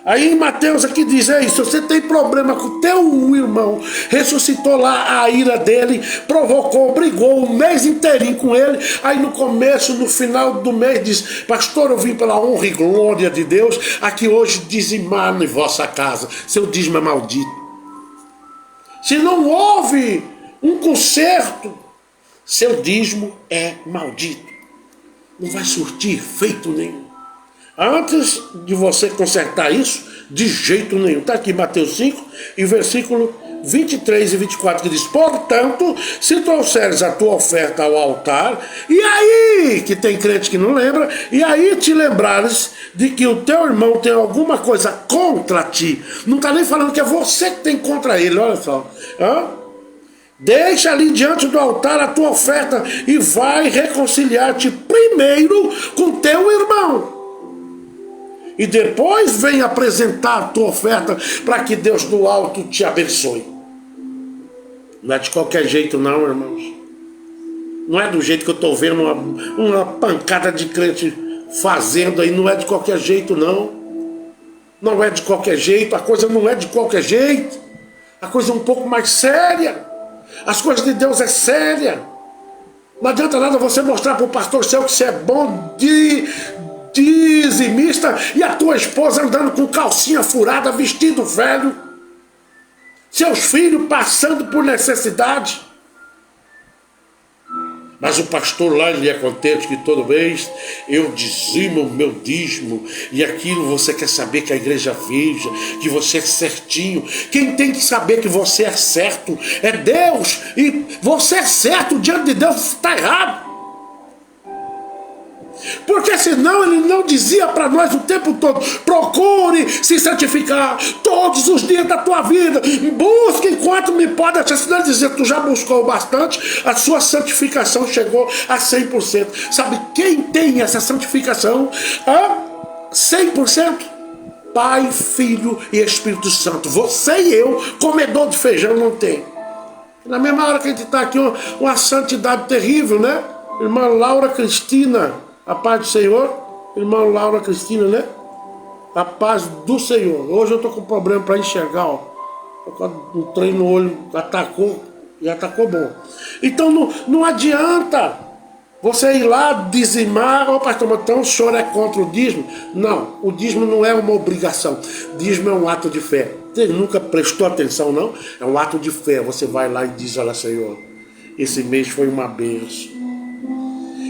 Aí em Mateus aqui diz, se você tem problema com o teu irmão, ressuscitou lá a ira dele, provocou, brigou o mês inteirinho com ele, aí no começo, no final do mês diz, pastor, eu vim pela honra e glória de Deus, aqui hoje dizimar em vossa casa, seu dízimo é maldito. Se não houve um conserto, seu dízimo é maldito. Não vai surtir efeito nenhum. Antes de você consertar isso, de jeito nenhum. Está aqui Mateus 5, e versículo 23 e 24, que diz, portanto, se trouxeres a tua oferta ao altar, e aí, que tem crente que não lembra, e aí te lembrares de que o teu irmão tem alguma coisa contra ti, não está nem falando que é você que tem contra ele, olha só, deixa ali diante do altar a tua oferta e vai reconciliar-te primeiro com teu irmão. E depois vem apresentar a tua oferta para que Deus do alto te abençoe. Não é de qualquer jeito não, irmãos. Não é do jeito que eu estou vendo uma pancada de crente fazendo aí. Não é de qualquer jeito não. Não é de qualquer jeito. A coisa não é de qualquer jeito. A coisa é um pouco mais séria. As coisas de Deus é séria. Não adianta nada você mostrar para o pastor seu que você é bom de dizimista e a tua esposa andando com calcinha furada, vestido velho, seus filhos passando por necessidade. Mas o pastor lá, ele é contente que toda vez eu dizimo o meu dízimo, e aquilo você quer saber que a igreja veja, que você é certinho. Quem tem que saber que você é certo é Deus, e você é certo diante de Deus, está errado. Porque senão ele não dizia para nós o tempo todo, procure se santificar todos os dias da tua vida, busque enquanto me pode achar. Senão ele dizia, tu já buscou bastante, a sua santificação chegou a 100%. Sabe quem tem essa santificação? 100%? Pai, Filho e Espírito Santo. Você e eu, comedor de feijão, não tem. Na mesma hora que a gente está aqui, uma santidade terrível, né? Irmã Laura Cristina, a paz do Senhor, irmã Laura Cristina, né? A paz do Senhor. Hoje eu estou com problema para enxergar, ó. Um trem no olho atacou, e atacou bom. Então não adianta você ir lá dizimar, pastor, então o senhor é contra o dízimo? Não, o dízimo não é uma obrigação. Dízimo é um ato de fé. Você nunca prestou atenção, não? É um ato de fé. Você vai lá e diz, olha, Senhor, esse mês foi uma bênção.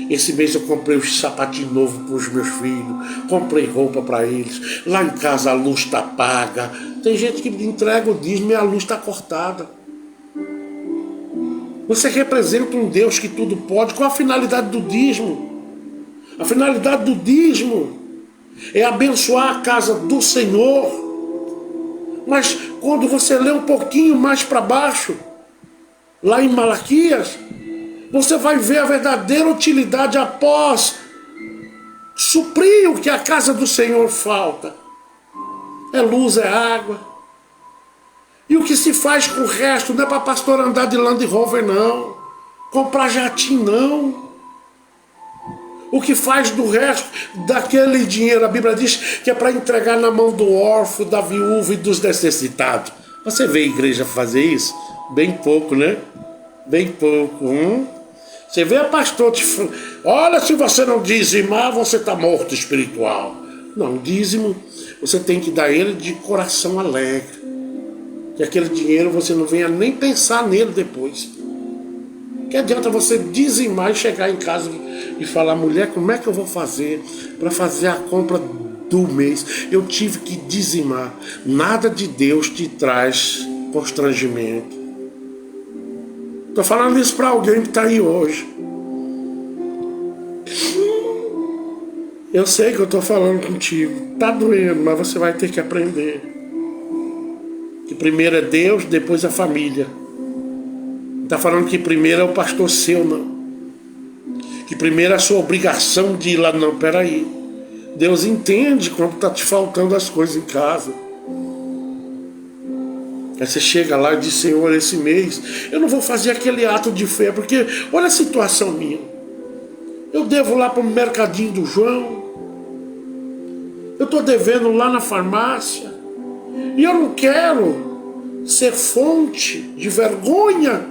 Esse mês eu comprei um sapatinho novo para os meus filhos, comprei roupa para eles, lá em casa a luz está paga. Tem gente que entrega o dízimo e a luz está cortada. Você representa um Deus que tudo pode. Qual a finalidade do dízimo? A finalidade do dízimo é abençoar a casa do Senhor. Mas quando você lê um pouquinho mais para baixo, lá em Malaquias, você vai ver a verdadeira utilidade após suprir o que a casa do Senhor falta. É luz, é água, E o que se faz com o resto não é para pastor andar de Land Rover, não. Comprar jatinho, não. O que faz do resto daquele dinheiro, a Bíblia diz que é para entregar na mão do órfão, da viúva e dos necessitados. Você vê a igreja fazer isso? Bem pouco, né? Bem pouco. Você vê a pastor te falando, olha, se você não dizimar, você está morto espiritual. Não, dízimo, você tem que dar ele de coração alegre. Que aquele dinheiro você não venha nem pensar nele depois. Que adianta você dizimar e chegar em casa e falar, mulher, como é que eu vou fazer para fazer a compra do mês? Eu tive que dizimar. Nada de Deus te traz constrangimento. Estou falando isso para alguém que está aí hoje. Eu sei que eu estou falando contigo. Está doendo, mas você vai ter que aprender. Que primeiro é Deus, depois a família. Não está falando que primeiro é o pastor seu, não. Que primeiro é a sua obrigação de ir lá, não, peraí. Deus entende quando está te faltando as coisas em casa. Aí você chega lá e diz, Senhor, esse mês eu não vou fazer aquele ato de fé, porque olha a situação minha. Eu devo lá para o mercadinho do João. Eu estou devendo lá na farmácia. E eu não quero ser fonte de vergonha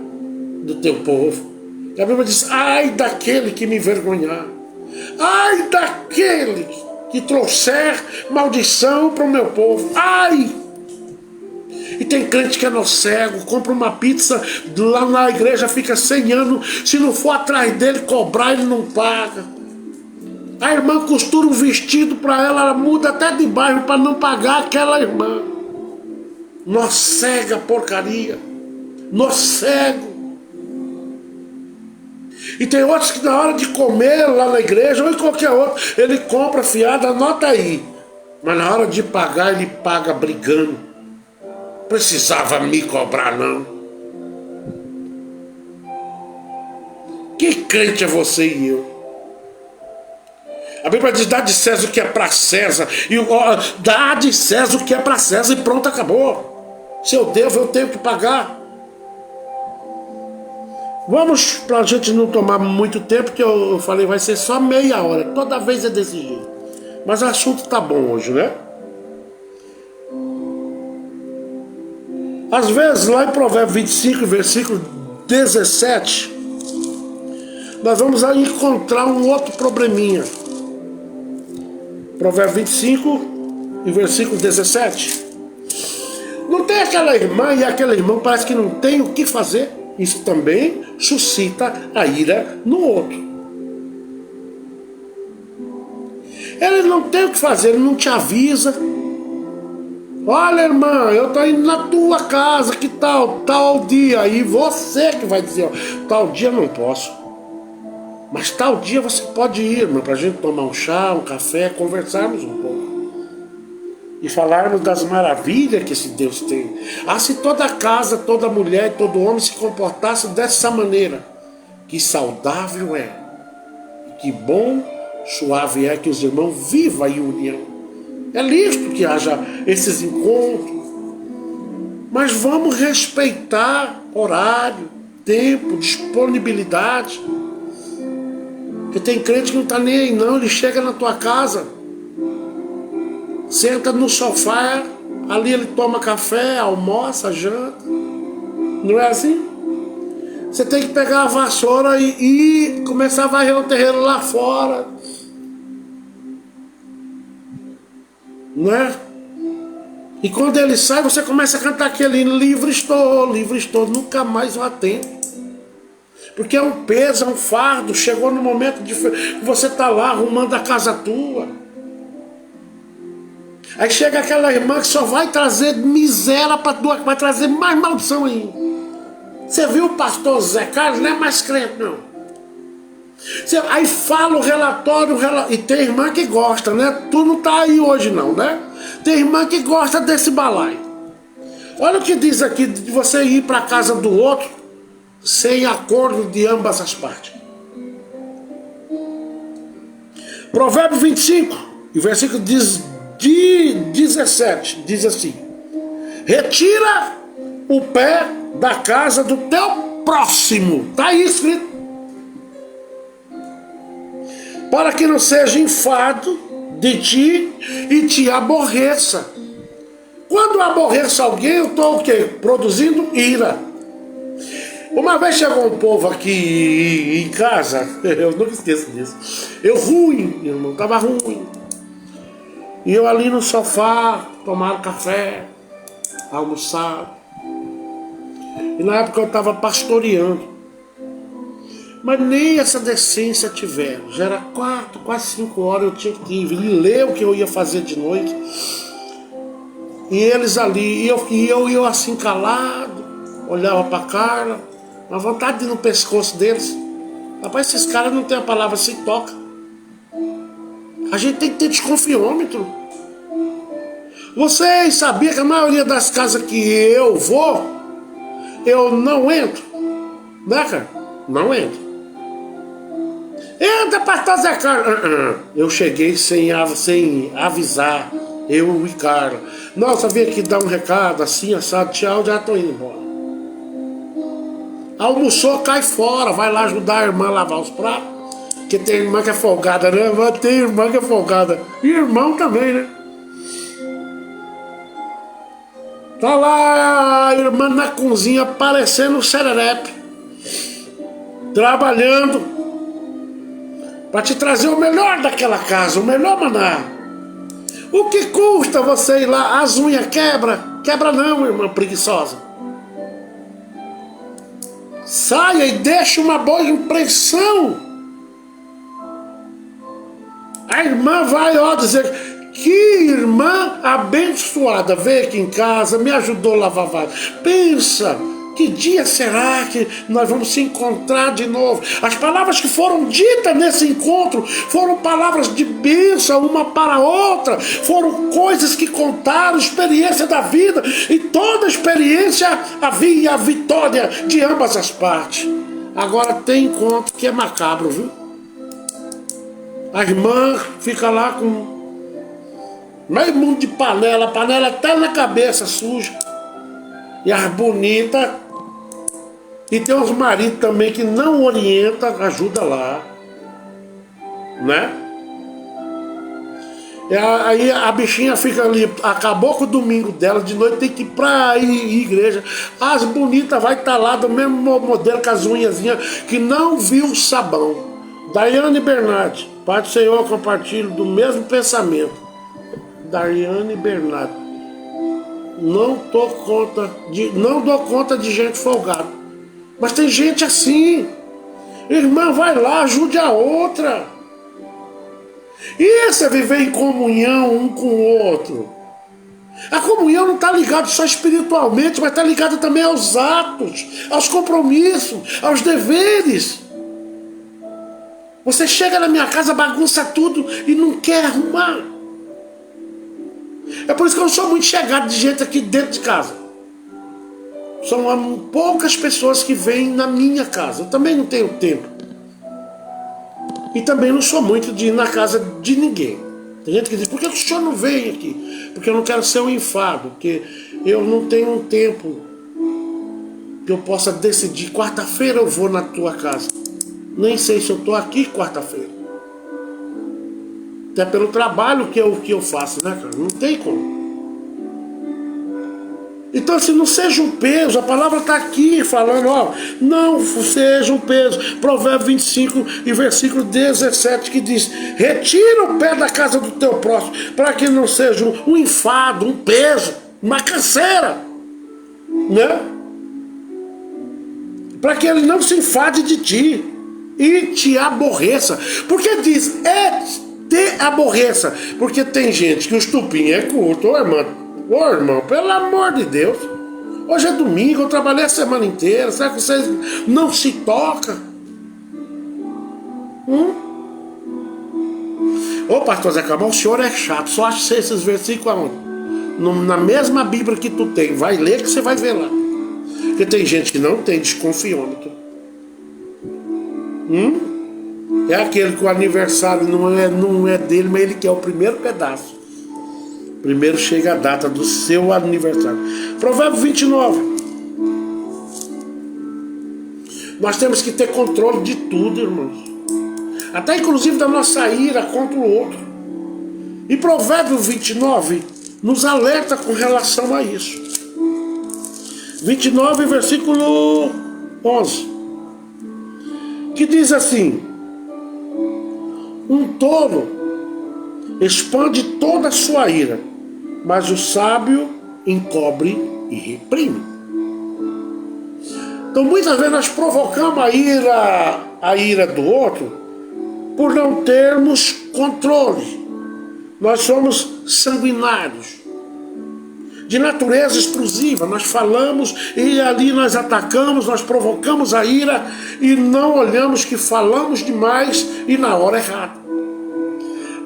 do teu povo. E a Bíblia diz, ai daquele que me envergonhar. Ai daquele que trouxer maldição para o meu povo. Ai! E tem crente que é no cego, compra uma pizza lá na igreja, fica 100 anos, se não for atrás dele cobrar, ele não paga. A irmã costura um vestido para ela, ela muda até de bairro para não pagar aquela irmã. Nó cega porcaria, nó cego. E tem outros que na hora de comer lá na igreja ou em qualquer outro, ele compra fiado, anota aí. Mas na hora de pagar, ele paga brigando. Precisava me cobrar, não. Que crente é você e eu? A Bíblia diz, dá de César o que é para César. E dá de César o que é para César e pronto, acabou. Se eu devo, eu tenho que pagar. Vamos, para a gente não tomar muito tempo, que eu falei, vai ser só meia hora. Toda vez é desse jeito. Mas o assunto tá bom hoje, né? Às vezes, lá em Provérbios 25, versículo 17, nós vamos aí encontrar um outro probleminha. Provérbios 25 e versículo 17. Não tem aquela irmã e aquele irmão parece que não tem o que fazer. Isso também suscita a ira no outro. Ele não tem o que fazer, ele não te avisa. Olha, irmã, eu estou indo na tua casa, que tal dia. Aí você que vai dizer, ó, tal dia não posso. Mas tal dia você pode ir, irmã, para a gente tomar um chá, um café, conversarmos um pouco. E falarmos das maravilhas que esse Deus tem. Ah, se toda casa, toda mulher, todo homem se comportasse dessa maneira, que saudável é, que bom, suave é que os irmãos vivam em união. É lícito que haja esses encontros, mas vamos respeitar horário, tempo, disponibilidade. Porque tem crente que não está nem aí não, ele chega na tua casa, senta no sofá, ali ele toma café, almoça, janta. Não é assim? Você tem que pegar a vassoura e começar a varrer o terreno lá fora. Não é? E quando ele sai, você começa a cantar aquele hino, livre estou, nunca mais eu atendo. Porque é um peso, é um fardo. Chegou no momento de você tá lá arrumando a casa tua. Aí chega aquela irmã que só vai trazer miséria para tua, vai trazer mais maldição ainda. Você viu o pastor Zé Carlos? Não é mais crente, não. Aí fala o relatório, e tem irmã que gosta, né? Tu não tá aí hoje não, né? Tem irmã que gosta desse balaio. Olha o que diz aqui, de você ir para a casa do outro sem acordo de ambas as partes. Provérbio 25, e versículo 17, diz assim: retira o pé da casa do teu próximo. Está aí escrito. Para que não seja enfado de ti e te aborreça. Quando eu aborreço alguém, eu estou o quê? Produzindo ira. Uma vez chegou um povo aqui em casa, eu nunca esqueço disso. Eu ruim, irmão, estava ruim. E eu ali no sofá, tomando café, almoçar. E na época eu estava pastoreando. Mas nem essa decência tiveram. Já era 4, quase 5 horas, eu tinha que ir ler o que eu ia fazer de noite. E eles ali, e eu assim calado, olhava para a Carla, a vontade de ir no pescoço deles. Rapaz, esses caras não tem a palavra se toca. A gente tem que ter desconfiômetro. Vocês sabiam que a maioria das casas que eu vou, eu não entro? Né, cara? Não entro. Entra, pastor Zé Carlos. Eu cheguei sem avisar. Eu e Carla. Nossa, vim aqui dar um recado, assim, assado, tchau, já tô indo embora. Almoçou, cai fora, vai lá ajudar a irmã a lavar os pratos. Porque tem irmã que é folgada, né? Mas tem irmã que é folgada. E irmão também, né? Tá lá a irmã na cozinha parecendo um sererepe. Trabalhando. Pra te trazer o melhor daquela casa, o melhor maná. O que custa você ir lá? As unhas quebra? Quebra não, irmã preguiçosa. Saia e deixe uma boa impressão. A irmã vai, ó, dizer: que irmã abençoada, veio aqui em casa, me ajudou a lavar vaso. Pensa, que dia será que nós vamos se encontrar de novo? As palavras que foram ditas nesse encontro foram palavras de bênção uma para a outra, foram coisas que contaram, experiência da vida, e toda experiência havia a vitória de ambas as partes. Agora tem encontro que é macabro, viu? A irmã fica lá com meio mundo de panela, panela até na cabeça suja, e as bonitas. E tem uns maridos também que não orienta, ajuda lá, né? E aí a bichinha fica ali, acabou com o domingo dela, de noite tem que ir pra igreja. As bonitas vai estar lá do mesmo modelo, com as unhazinhas, que não viu o sabão. Daiane Bernardi, Pai do Senhor, compartilho do mesmo pensamento. Daiane Bernardi, não dou conta de gente folgada. Mas tem gente assim. Irmã, vai lá, ajude a outra. Isso é viver em comunhão um com o outro. A comunhão não está ligada só espiritualmente, mas está ligada também aos atos, aos compromissos, aos deveres. Você chega na minha casa, bagunça tudo e não quer arrumar. É por isso que eu não sou muito chegado de gente aqui dentro de casa. São poucas pessoas que vêm na minha casa. Eu também não tenho tempo. E também não sou muito de ir na casa de ninguém. Tem gente que diz: por que o senhor não vem aqui? Porque eu não quero ser um enfado. Porque eu não tenho um tempo que eu possa decidir: quarta-feira eu vou na tua casa. Nem sei se eu estou aqui quarta-feira. Até pelo trabalho que eu faço, né, cara? Não tem como. Então, assim, não seja um peso. A palavra está aqui falando, ó, não seja um peso. Provérbios 25 e versículo 17, que diz: retira o pé da casa do teu próximo, para que não seja um enfado, um peso, uma canseira, né? Para que ele não se enfade de ti e te aborreça. Porque diz, te aborreça. Porque tem gente que o estupim é curto, ô irmão, pelo amor de Deus. Hoje é domingo, eu trabalhei a semana inteira. Será que vocês não se tocam? Ô pastor Zé Cabral, o senhor é chato. Só acha esses versículos aonde? Na mesma Bíblia que tu tem. Vai ler que você vai ver lá. Porque tem gente que não tem desconfiômetro. É aquele que o aniversário não é dele, mas ele quer o primeiro pedaço. Primeiro chega a data do seu aniversário. Provérbio 29 Nós temos que ter controle de tudo, irmãos. Até inclusive da nossa ira contra o outro. E Provérbios 29 nos alerta com relação a isso. 29, versículo 11. Que diz assim: um tolo expande toda a sua ira, mas o sábio encobre e reprime. Então muitas vezes nós provocamos a ira do outro por não termos controle. Nós somos sanguinários, de natureza explosiva. Nós falamos e ali nós atacamos, nós provocamos a ira e não olhamos que falamos demais e na hora errada.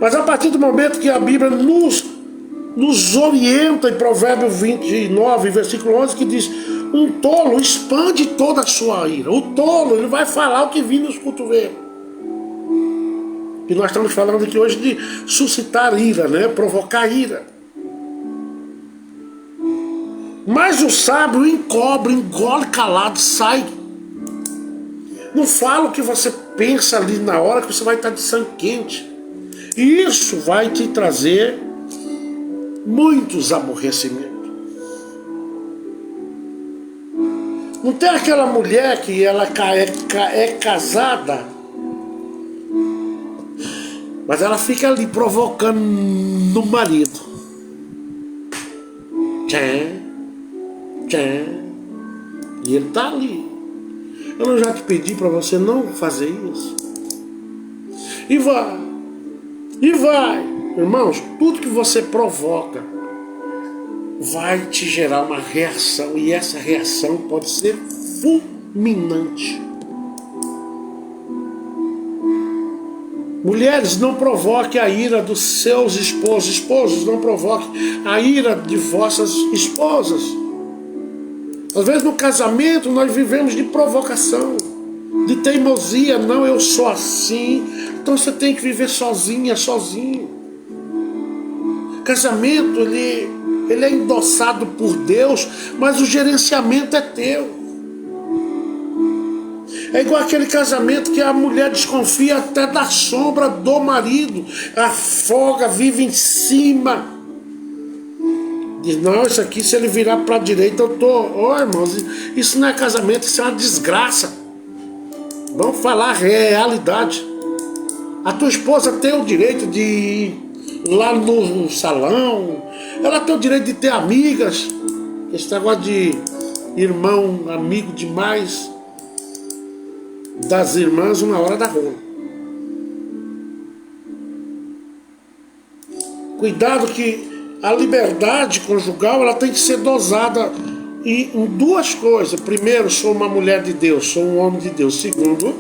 Mas a partir do momento que a Bíblia nos orienta em Provérbios 29, versículo 11, que diz: um tolo expande toda a sua ira. O tolo, ele vai falar o que vir nos cotovelos. E nós estamos falando aqui hoje de suscitar ira, né? Provocar ira. Mas o sábio encobre, engole calado, sai. Não fala o que você pensa ali na hora, que você vai estar de sangue quente. E isso vai te trazer muitos aborrecimentos. Não tem aquela mulher que ela é casada, mas ela fica ali provocando no marido. E ele está ali. Eu não já te pedi para você não fazer isso? E vai. Irmãos, tudo que você provoca vai te gerar uma reação. E essa reação pode ser fulminante. Mulheres, não provoquem a ira dos seus esposos. Esposos, não provoquem a ira de vossas esposas. Às vezes no casamento nós vivemos de provocação, de teimosia. Não, eu sou assim, então você tem que viver sozinha, sozinho. Casamento, ele é endossado por Deus, mas o gerenciamento é teu. É igual aquele casamento que a mulher desconfia até da sombra do marido, afoga, vive em cima. Diz: não, isso aqui, se ele virar para a direita, eu tô... irmãos, isso não é casamento, isso é uma desgraça. Vamos falar a realidade. A tua esposa tem o direito de ir lá no salão, ela tem o direito de ter amigas. Esse negócio de irmão, amigo demais das irmãs, uma hora da rola. Cuidado que a liberdade conjugal, ela tem que ser dosada em duas coisas. Primeiro, sou uma mulher de Deus, sou um homem de Deus. Segundo,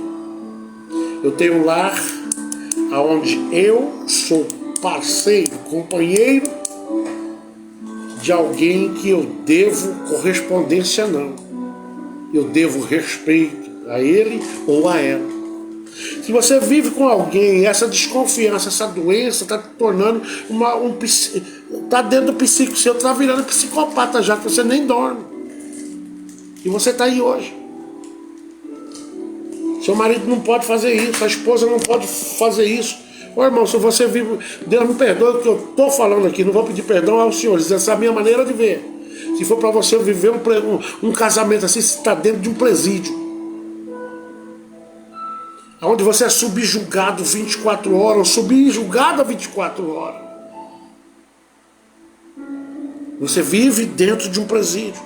eu tenho um lar onde eu sou parceiro, companheiro de alguém que eu devo correspondência, não. Eu devo respeito a ele ou a ela. Se você vive com alguém, essa desconfiança, essa doença está te tornando está dentro do psíquico seu, está virando psicopata já, que você nem dorme. E você está aí hoje. Seu marido não pode fazer isso, a esposa não pode fazer isso. Irmão, se você vive... Deus me perdoe o que eu estou falando aqui, não vou pedir perdão aos senhores, essa é a minha maneira de ver. Se for para você viver um casamento assim, você está dentro de um presídio, onde você é subjugado 24 horas, ou subjugada 24 horas. Você vive dentro de um presídio.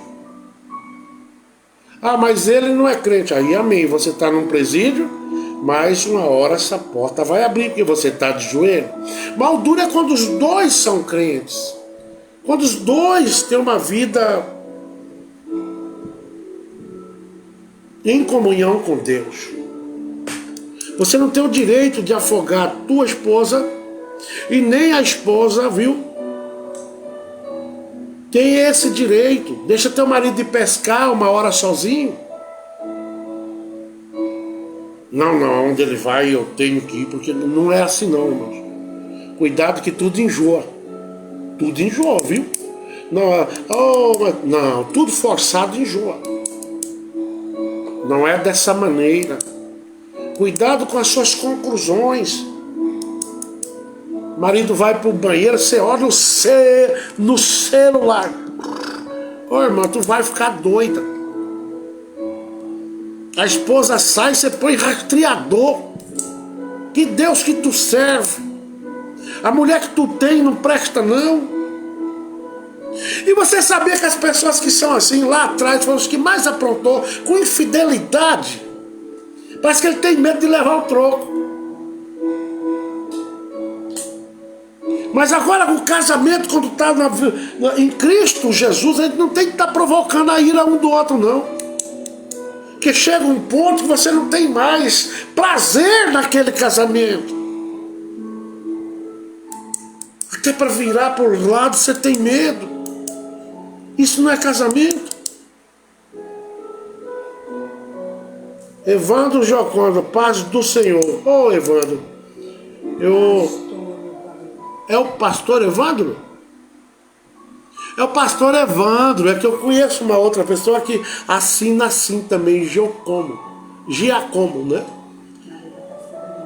Ah, mas ele não é crente. Aí, amém, você está num presídio, mas uma hora essa porta vai abrir, porque você está de joelho. Mal duro é quando os dois são crentes. Quando os dois têm uma vida em comunhão com Deus. Você não tem o direito de afogar a tua esposa e nem a esposa, viu? Tem esse direito. Deixa teu marido ir pescar uma hora sozinho. Não, onde ele vai eu tenho que ir, porque não é assim não, irmãos. Cuidado que tudo enjoa. Tudo enjoa, viu? Não, tudo forçado enjoa. Não é dessa maneira. Cuidado com as suas conclusões. O marido vai para o banheiro, você olha no celular. Ô irmão, tu vai ficar doida. A esposa sai, você põe rastreador. Que Deus que tu serve. A mulher que tu tem não presta não. E você sabia que as pessoas que são assim lá atrás foram os que mais aprontou com infidelidade? Parece que ele tem medo de levar o troco. Mas agora o casamento, quando está em Cristo Jesus, a gente não tem que estar provocando a ira um do outro, não. Porque chega um ponto que você não tem mais prazer naquele casamento. Até para virar para o lado você tem medo. Isso não é casamento. Evandro Joconda, paz do Senhor. Ô Evandro, é o pastor Evandro? É o pastor Evandro, é que eu conheço uma outra pessoa que assina assim também, Giacomo, né?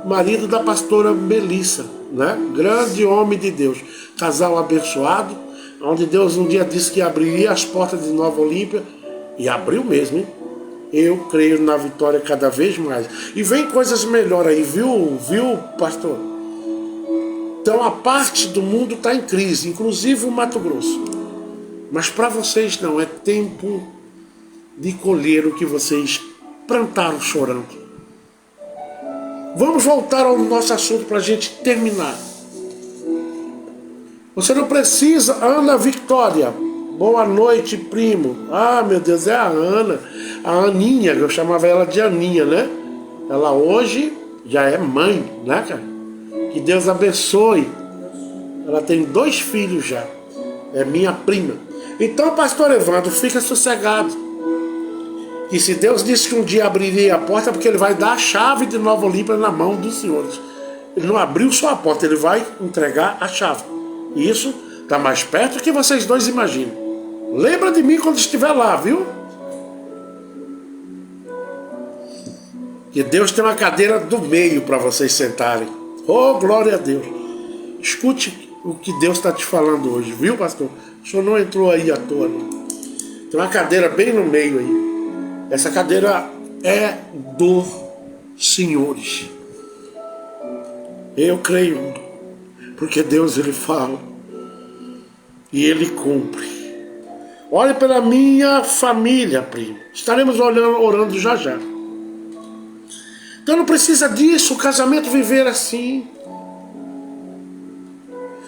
Marido da pastora Melissa, né? Grande homem de Deus, casal abençoado, onde Deus um dia disse que abriria as portas de Nova Olímpia, e abriu mesmo, hein? Eu creio na vitória cada vez mais. E vem coisas melhores aí, viu, pastor? Então a parte do mundo está em crise, inclusive o Mato Grosso. Mas para vocês não, é tempo de colher o que vocês plantaram chorando. Vamos voltar ao nosso assunto para a gente terminar. Você não precisa, Ana Victória. Boa noite, primo. Ah, meu Deus, é a Ana. A Aninha, eu chamava ela de Aninha, né? Ela hoje já é mãe, né, cara? Que Deus abençoe. Ela tem 2 filhos já. É minha prima. Então, pastor Evandro, fica sossegado. E se Deus disse que um dia abriria a porta, é porque ele vai dar a chave de Nova Olímpia na mão dos senhores. Ele não abriu só a porta, ele vai entregar a chave. E isso está mais perto do que vocês dois imaginam. Lembra de mim quando estiver lá, viu? Que Deus tem uma cadeira do meio para vocês sentarem. Oh, glória a Deus. Escute o que Deus está te falando hoje, viu, pastor? O senhor não entrou aí à toa, não. Tem uma cadeira bem no meio aí. Essa cadeira é dos senhores. Eu creio, porque Deus ele fala e ele cumpre. Olhe pela minha família, primo. Estaremos orando já já. Então não precisa disso, o casamento viver assim.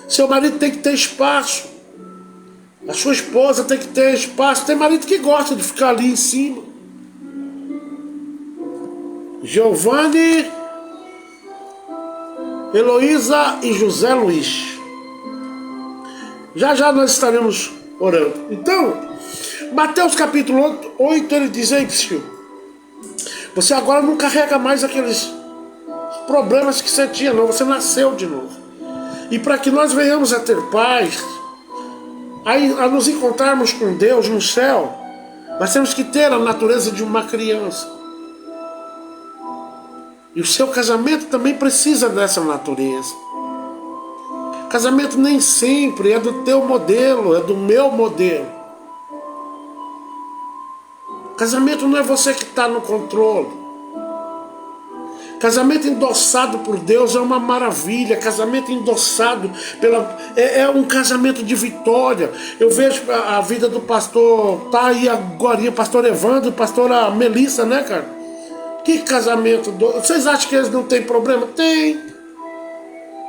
Seu marido tem que ter espaço. A sua esposa tem que ter espaço. Tem marido que gosta de ficar ali em cima. Giovanni, Heloísa e José Luiz. Já já nós estaremos orando. Então, Mateus capítulo 8, ele diz: ei, filho, você agora não carrega mais aqueles problemas que você tinha, não. Você nasceu de novo. E para que nós venhamos a ter paz, a nos encontrarmos com Deus no céu, nós temos que ter a natureza de uma criança. E o seu casamento também precisa dessa natureza. Casamento nem sempre é do teu modelo, é do meu modelo. Casamento não é você que está no controle. Casamento endossado por Deus é uma maravilha. Casamento endossado é um casamento de vitória. Eu vejo a vida do pastor, tá aí agora, o pastor Evandro, pastora Melissa, né, cara? Que casamento. Vocês acham que eles não têm problema? Tem.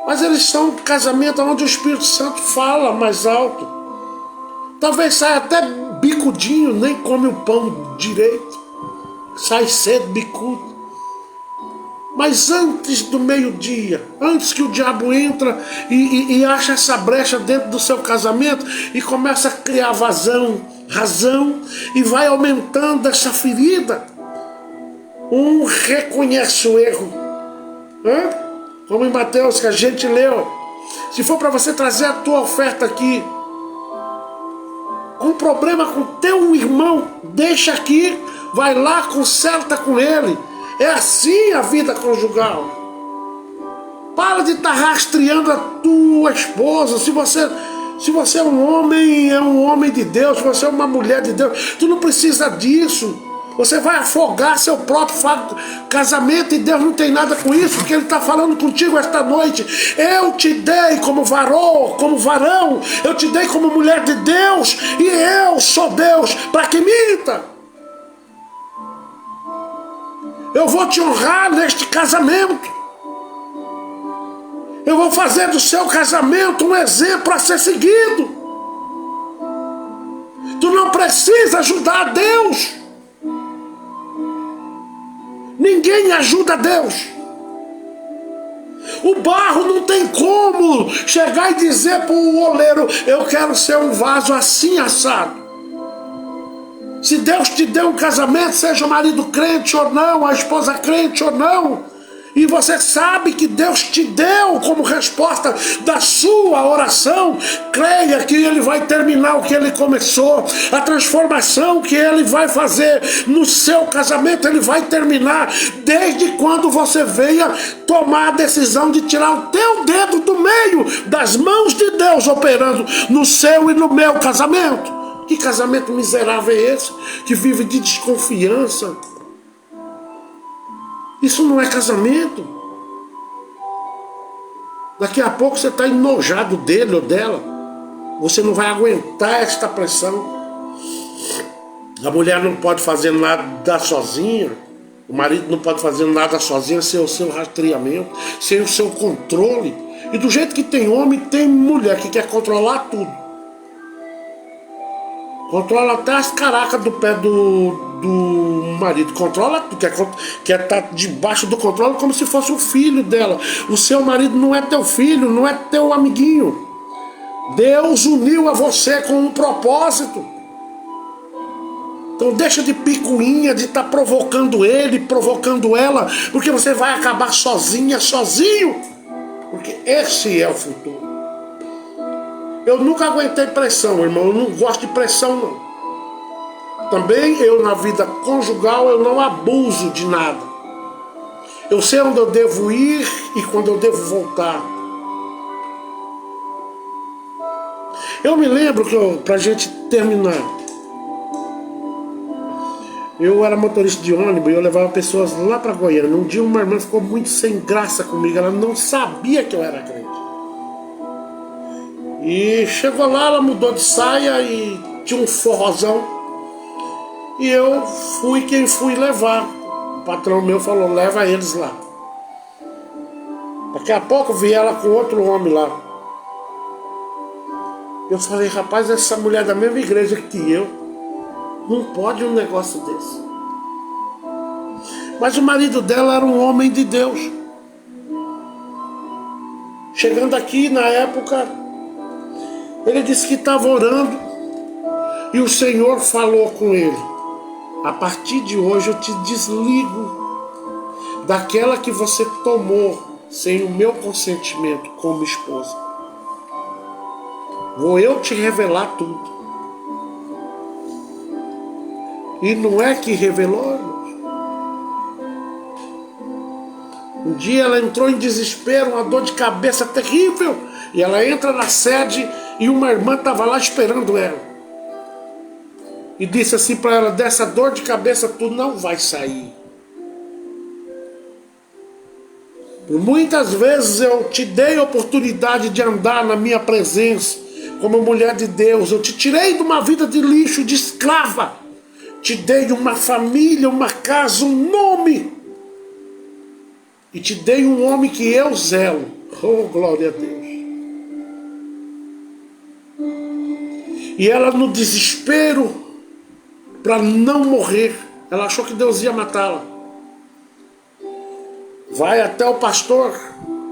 Mas eles são um casamento onde o Espírito Santo fala mais alto. Talvez saia até bicudinho, nem come o pão direito. Sai cedo, bicudo. Mas antes do meio-dia, antes que o diabo entra e acha essa brecha dentro do seu casamento e começa a criar razão e vai aumentando essa ferida, um reconhece o erro. Como em Mateus que a gente leu. Se for para você trazer a tua oferta aqui, com problema com teu irmão, deixa aqui vai lá, conserta com ele. É assim a vida conjugal. Para de estar rastreando a tua esposa. Se você é um homem de Deus, se você é uma mulher de Deus, tu não precisa disso. Você vai afogar seu próprio casamento e Deus não tem nada com isso, porque Ele está falando contigo esta noite. Eu te dei como varão, eu te dei como mulher de Deus, e eu sou Deus para que minta. Eu vou te honrar neste casamento. Eu vou fazer do seu casamento um exemplo a ser seguido. Tu não precisa ajudar a Deus. Ninguém ajuda a Deus. O barro não tem como chegar e dizer para o oleiro: eu quero ser um vaso assim assado. Se Deus te deu um casamento, seja o marido crente ou não, a esposa crente ou não, e você sabe que Deus te deu como resposta da sua oração, creia que Ele vai terminar o que Ele começou. A transformação que Ele vai fazer no seu casamento, Ele vai terminar desde quando você venha tomar a decisão de tirar o teu dedo do meio das mãos de Deus operando no seu e no meu casamento. Que casamento miserável é esse? Que vive de desconfiança. Isso não é casamento. Daqui a pouco você está enojado dele ou dela. Você não vai aguentar esta pressão. A mulher não pode fazer nada sozinha. O marido não pode fazer nada sozinho sem o seu rastreamento, sem o seu controle. E do jeito que tem homem, tem mulher que quer controlar tudo. Controla até as caracas do pé do marido. Controla tudo. Quer estar debaixo do controle como se fosse o filho dela. O seu marido não é teu filho, não é teu amiguinho. Deus uniu a você com um propósito. Então deixa de picuinha, de estar provocando ele, provocando ela, porque você vai acabar sozinha, sozinho. Porque esse é o futuro. Eu nunca aguentei pressão, irmão. Eu não gosto de pressão, não. Também eu, na vida conjugal, eu não abuso de nada. Eu sei onde eu devo ir e quando eu devo voltar. Eu me lembro que, pra gente terminar, eu era motorista de ônibus e eu levava pessoas lá pra Goiânia. Um dia uma irmã ficou muito sem graça comigo. Ela não sabia que eu era crente. E chegou lá, ela mudou de saia e tinha um forrozão. E eu fui quem fui levar. O patrão meu falou: leva eles lá. Daqui a pouco vi ela com outro homem lá. Eu falei: rapaz, essa mulher é da mesma igreja que eu. Não pode um negócio desse. Mas o marido dela era um homem de Deus. Chegando aqui, na época, ele disse que estava orando e o Senhor falou com ele: a partir de hoje eu te desligo daquela que você tomou sem o meu consentimento como esposa. Vou eu te revelar tudo. E não é que revelou, irmãos. Um dia ela entrou em desespero, uma dor de cabeça terrível, e ela entra na sede e uma irmã estava lá esperando ela. E disse assim para ela: dessa dor de cabeça tu não vai sair. Por muitas vezes eu te dei a oportunidade de andar na minha presença como mulher de Deus. Eu te tirei de uma vida de lixo, de escrava. Te dei uma família, uma casa, um nome. E te dei um homem que eu zelo. Oh, glória a Deus. E ela, no desespero, para não morrer, ela achou que Deus ia matá-la. Vai até o pastor,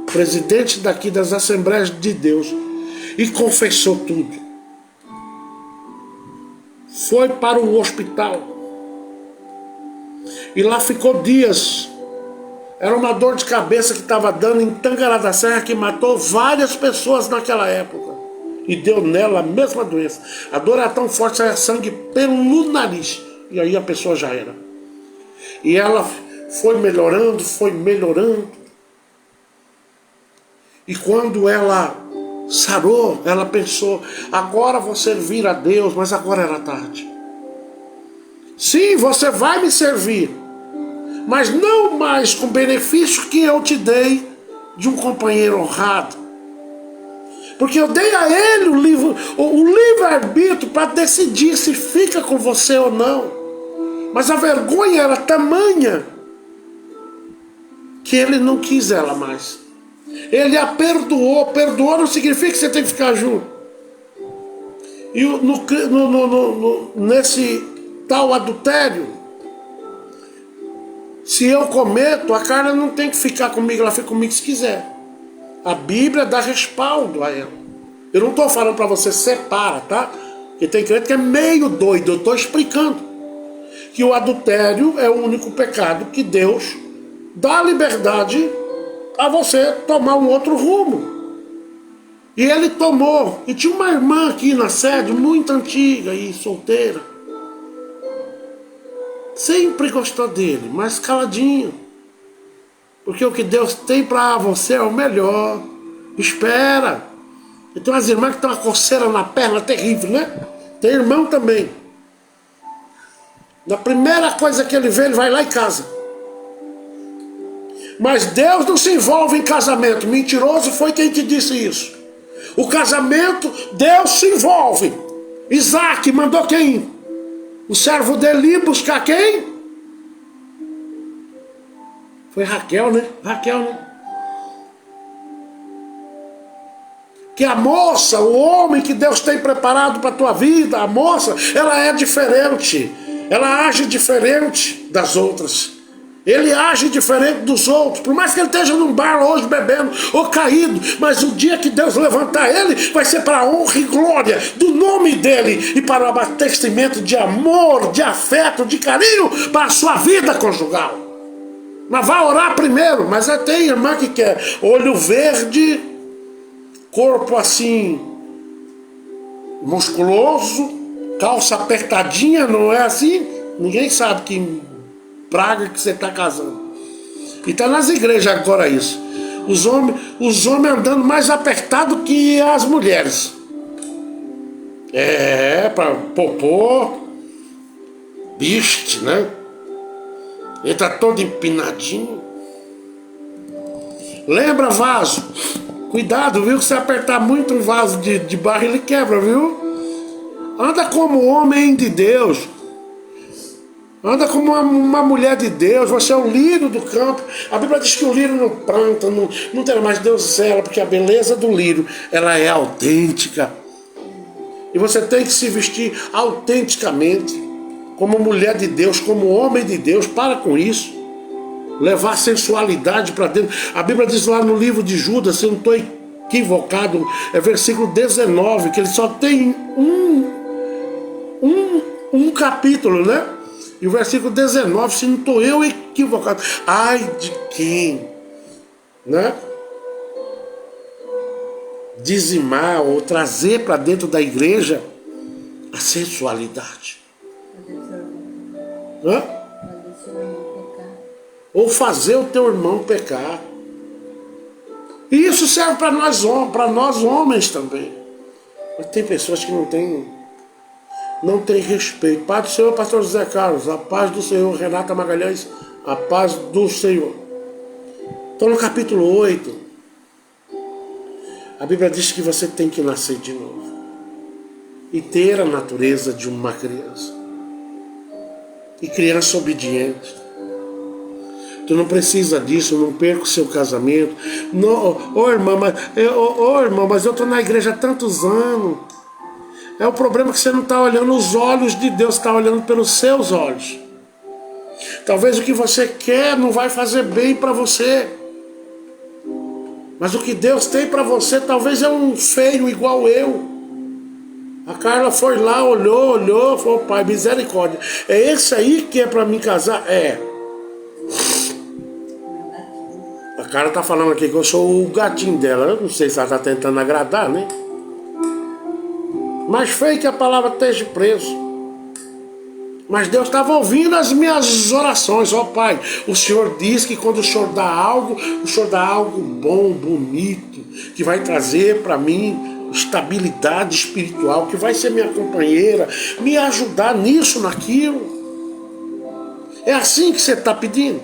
presidente daqui das Assembleias de Deus, e confessou tudo. Foi para o hospital. E lá ficou dias. Era uma dor de cabeça que estava dando em Tangará da Serra, que matou várias pessoas naquela época. E deu nela a mesma doença. A dor era tão forte, saia sangue pelo nariz. E aí a pessoa já era. E ela foi melhorando, foi melhorando. E quando ela sarou, ela pensou, agora vou servir a Deus, mas agora era tarde. Sim, você vai me servir, mas não mais com o benefício que eu te dei de um companheiro honrado. Porque eu dei a ele o livre-arbítrio para decidir se fica com você ou não. Mas a vergonha era tamanha que ele não quis ela mais. Ele a perdoou. Perdoou não significa que você tem que ficar junto. E nesse tal adultério, se eu cometo, a Carla não tem que ficar comigo, ela fica comigo se quiser. A Bíblia dá respaldo a ela. Eu não estou falando para você separa, tá? Porque tem crente que é meio doido. Eu estou explicando que o adultério é o único pecado que Deus dá liberdade a você tomar um outro rumo. E ele tomou. E tinha uma irmã aqui na sede, muito antiga e solteira. Sempre gostou dele, mas caladinho. Porque o que Deus tem para você é o melhor. Espera. E tem umas irmãs que tem uma coceira na perna terrível, né? Tem irmão também. Na primeira coisa que ele vê, ele vai lá e casa. Mas Deus não se envolve em casamento. Mentiroso foi quem te disse isso. O casamento, Deus se envolve. Isaac mandou quem? O servo dele ir buscar quem? Foi Raquel, né? Raquel, né? Que a moça, o homem que Deus tem preparado para a tua vida, a moça, ela é diferente. Ela age diferente das outras. Ele age diferente dos outros. Por mais que ele esteja num bar hoje bebendo ou caído, mas o dia que Deus levantar ele, vai ser para a honra e glória do nome dele e para o abastecimento de amor, de afeto, de carinho para a sua vida conjugal. Mas vai orar primeiro. Mas tem irmã que quer olho verde, corpo assim musculoso, calça apertadinha, não é assim? Ninguém sabe que praga que você está casando. E está nas igrejas agora isso. Os homens andando mais apertado que as mulheres. Para popô, biste, né? Ele está todo empinadinho. Lembra vaso? Cuidado, viu? Que se apertar muito um vaso de barro, ele quebra, viu? Anda como homem de Deus. Anda como uma mulher de Deus. Você é o lírio do campo. A Bíblia diz que o lírio não planta, não tem mais. Deus zela, porque a beleza do lírio, ela é autêntica. E você tem que se vestir autenticamente, como mulher de Deus, como homem de Deus. Para com isso. Levar sensualidade para dentro. A Bíblia diz lá no livro de Judas, se eu não estou equivocado, é versículo 19, que ele só tem um capítulo, né? E o versículo 19, se não estou eu equivocado. Ai de quem, né? Dizimar ou trazer para dentro da igreja a sensualidade. Hã? Ou fazer o teu irmão pecar. E isso serve para nós homens também. Mas tem pessoas que não têm respeito. Pai do Senhor, pastor José Carlos, a paz do Senhor, Renata Magalhães, a paz do Senhor. Então no capítulo 8, a Bíblia diz que você tem que nascer de novo. E ter a natureza de uma criança. E criança obediente. Tu não precisa disso, não perca o seu casamento. Irmão, mas eu estou na igreja há tantos anos. É o problema que você não está olhando os olhos de Deus, está olhando pelos seus olhos. Talvez o que você quer não vai fazer bem para você. Mas o que Deus tem para você talvez é um feio igual eu. A Carla foi lá, olhou, falou, pai, misericórdia. É esse aí que é para mim casar? É. A Carla tá falando aqui que eu sou o gatinho dela. Eu não sei se ela tá tentando agradar, né? Mas feio que a palavra esteja preso. Mas Deus estava ouvindo as minhas orações. Ó Pai, o Senhor diz que quando o Senhor dá algo, o Senhor dá algo bom, bonito, que vai trazer para mim estabilidade espiritual, que vai ser minha companheira, me ajudar nisso, naquilo. É assim que você está pedindo?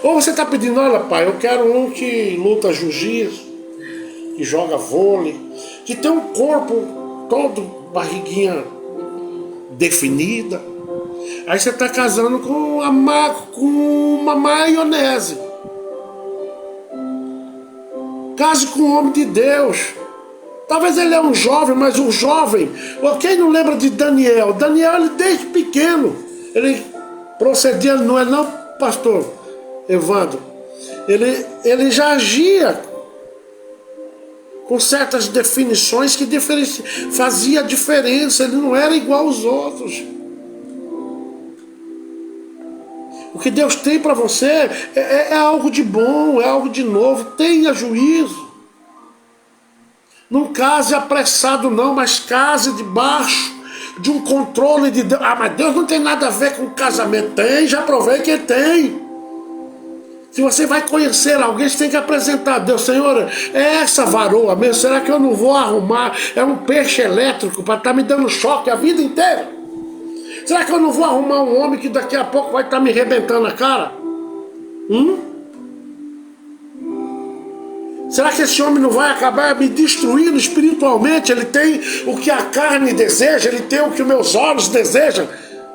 Ou você está pedindo, olha Pai, eu quero um que luta jiu-jitsu, que joga vôlei, que tem um corpo todo barriguinha definida. Aí você está casando com uma maionese. Case com um homem de Deus. Talvez ele é um jovem, mas um jovem. Quem não lembra de Daniel? Daniel, ele desde pequeno, ele procedia, não é não, pastor Evandro? Ele já agia com certas definições que fazia diferença. Ele não era igual aos outros. O que Deus tem para você é algo de bom, é algo de novo. Tenha juízo. Não case apressado não, mas case debaixo de um controle de Deus. Ah, mas Deus não tem nada a ver com casamento. Tem, já provei que tem. Se você vai conhecer alguém, você tem que apresentar a Deus. Senhor, é essa varoa mesmo? Será que eu não vou arrumar? É um peixe elétrico para estar me dando choque a vida inteira? Será que eu não vou arrumar um homem que daqui a pouco vai estar me arrebentando a cara? Será que esse homem não vai acabar me destruindo espiritualmente? Ele tem o que a carne deseja, ele tem o que meus olhos desejam,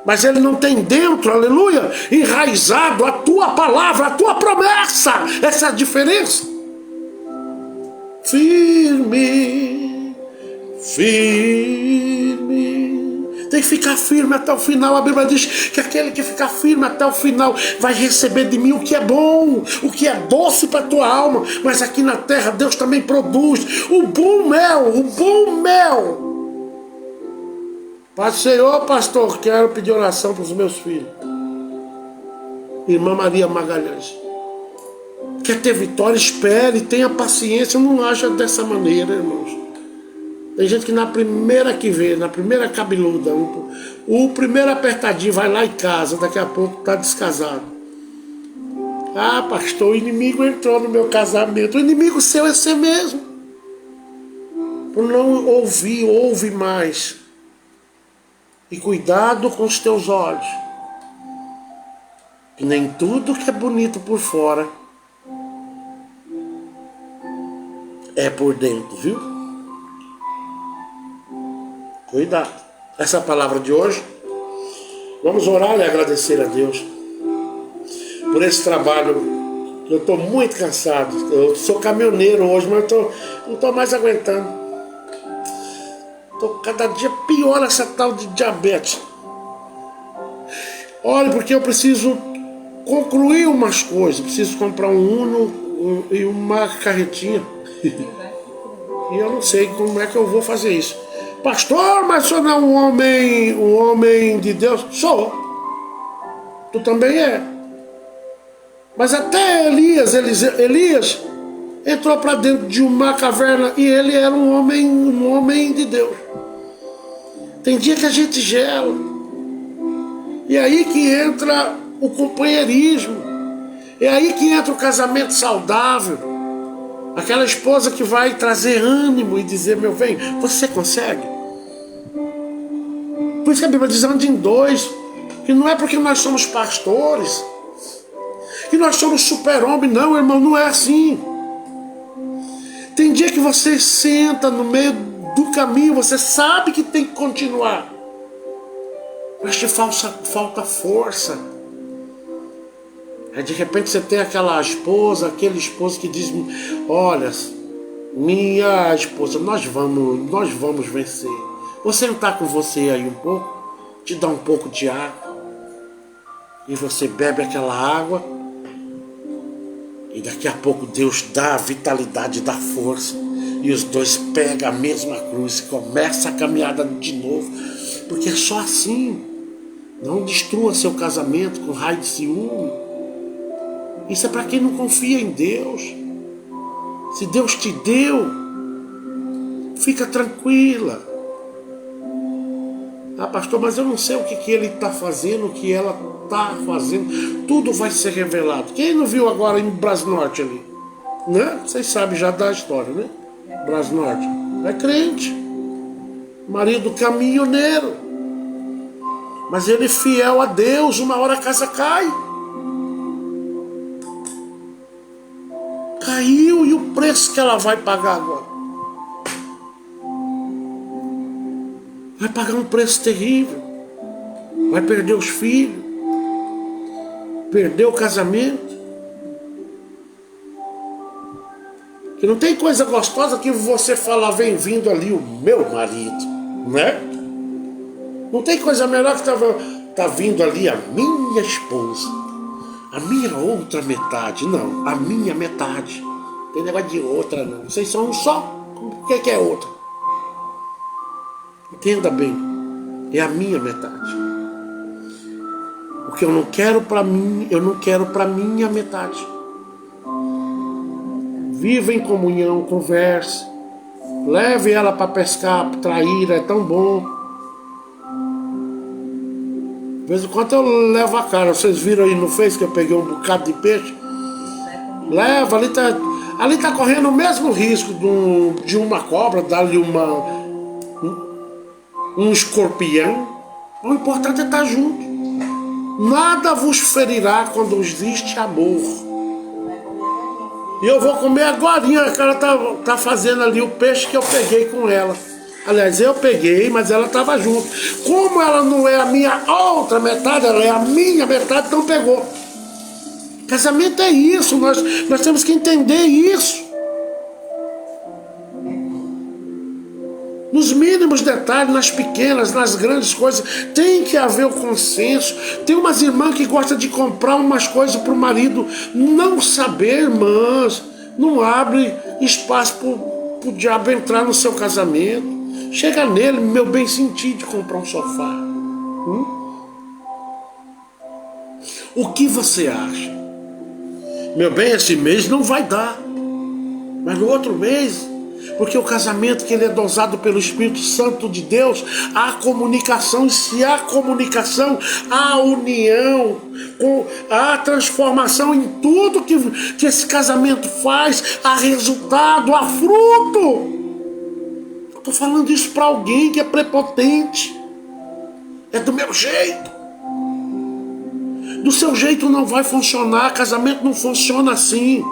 mas ele não tem dentro, aleluia, enraizado a tua palavra, a tua promessa. Essa é a diferença. Firme, firme. Tem que ficar firme até o final. A Bíblia diz que aquele que ficar firme até o final vai receber de mim o que é bom, o que é doce para a tua alma. Mas aqui na terra Deus também produz o bom mel, o bom mel. Pai, Senhor, pastor, quero pedir oração para os meus filhos. Irmã Maria Magalhães, quer ter vitória? Espere, tenha paciência. Não haja dessa maneira, irmãos. Tem gente que na primeira que vê, na primeira cabeluda, o primeiro apertadinho vai lá em casa, daqui a pouco está descasado. Ah, pastor, o inimigo entrou no meu casamento. O inimigo seu é você mesmo. Por não ouvir, ouve mais. E cuidado com os teus olhos. Que nem tudo que é bonito por fora é por dentro, viu? Cuidado. Essa é a palavra de hoje. Vamos orar e agradecer a Deus por esse trabalho. Eu estou muito cansado. Eu sou caminhoneiro hoje, mas não estou mais aguentando. Estou cada dia pior essa tal de diabetes. Olha, porque eu preciso concluir umas coisas. Preciso comprar um Uno e uma carretinha. E eu não sei como é que eu vou fazer isso. Pastor, mas o senhor não é um homem de Deus? Sou. Tu também é. Mas até Elias entrou para dentro de uma caverna e ele era um homem de Deus. Tem dia que a gente gela. E aí que entra o companheirismo. É aí que entra o casamento saudável. Aquela esposa que vai trazer ânimo e dizer, meu bem, você consegue? Por isso que a Bíblia diz, ande em dois. Que não é porque nós somos pastores, que nós somos super-homem. Não, irmão, não é assim. Tem dia que você senta no meio do caminho, você sabe que tem que continuar, mas te falta força. Aí de repente você tem aquela esposa, aquele esposo que diz, olha, minha esposa, nós vamos vencer. Você não está com você aí um pouco? Te dá um pouco de água. E você bebe aquela água. E daqui a pouco Deus dá a vitalidade, dá força. E os dois pegam a mesma cruz e começam a caminhada de novo. Porque é só assim. Não destrua seu casamento com raio de ciúme. Isso é para quem não confia em Deus. Se Deus te deu, fica tranquila. Ah, pastor, mas eu não sei o que ele está fazendo, o que ela está fazendo. Tudo vai ser revelado. Quem não viu agora em Brasnorte ali? Né? Vocês sabem já da história, né? Brasnorte. É crente. Marido caminhoneiro. Mas ele fiel a Deus, uma hora a casa cai. Caiu, e o preço que ela vai pagar agora? Vai pagar um preço terrível. Vai perder os filhos. Perder o casamento. Que não tem coisa gostosa que você falar, vem vindo ali o meu marido, né? Não tem coisa melhor que tá vindo ali a minha esposa, a minha outra metade. Não, a minha metade. Não tem negócio de outra, não. Vocês são um só. O que é outra? Entenda bem, é a minha metade. O que eu não quero para mim, eu não quero para minha metade. Viva em comunhão, converse. Leve ela para pescar, para trair, é tão bom. De vez em quando eu levo a cara. Vocês viram aí no Face que eu peguei um bocado de peixe? Leva, ali tá correndo o mesmo risco de uma cobra, dar-lhe um escorpião. O importante é estar junto. Nada vos ferirá quando existe amor. E eu vou comer agorinha. A cara tá fazendo ali o peixe que eu peguei com ela. Aliás, eu peguei, mas ela estava junto. Como ela não é a minha outra metade, ela é a minha metade, então pegou. Casamento é isso, nós temos que entender isso. Nos mínimos detalhes, nas pequenas, nas grandes coisas, tem que haver o consenso. Tem umas irmãs que gostam de comprar umas coisas para o marido não saber, irmãs. Não abre espaço para o diabo entrar no seu casamento. Chega nele, meu bem, sentir de comprar um sofá. O que você acha? Meu bem, esse mês não vai dar. Mas no outro mês, porque o casamento que ele é dosado pelo Espírito Santo de Deus, há comunicação, e se há comunicação, há união, há transformação em tudo que esse casamento faz, há resultado, há fruto. Estou falando isso para alguém que é prepotente. É do meu jeito. Do seu jeito não vai funcionar. Casamento não funciona assim.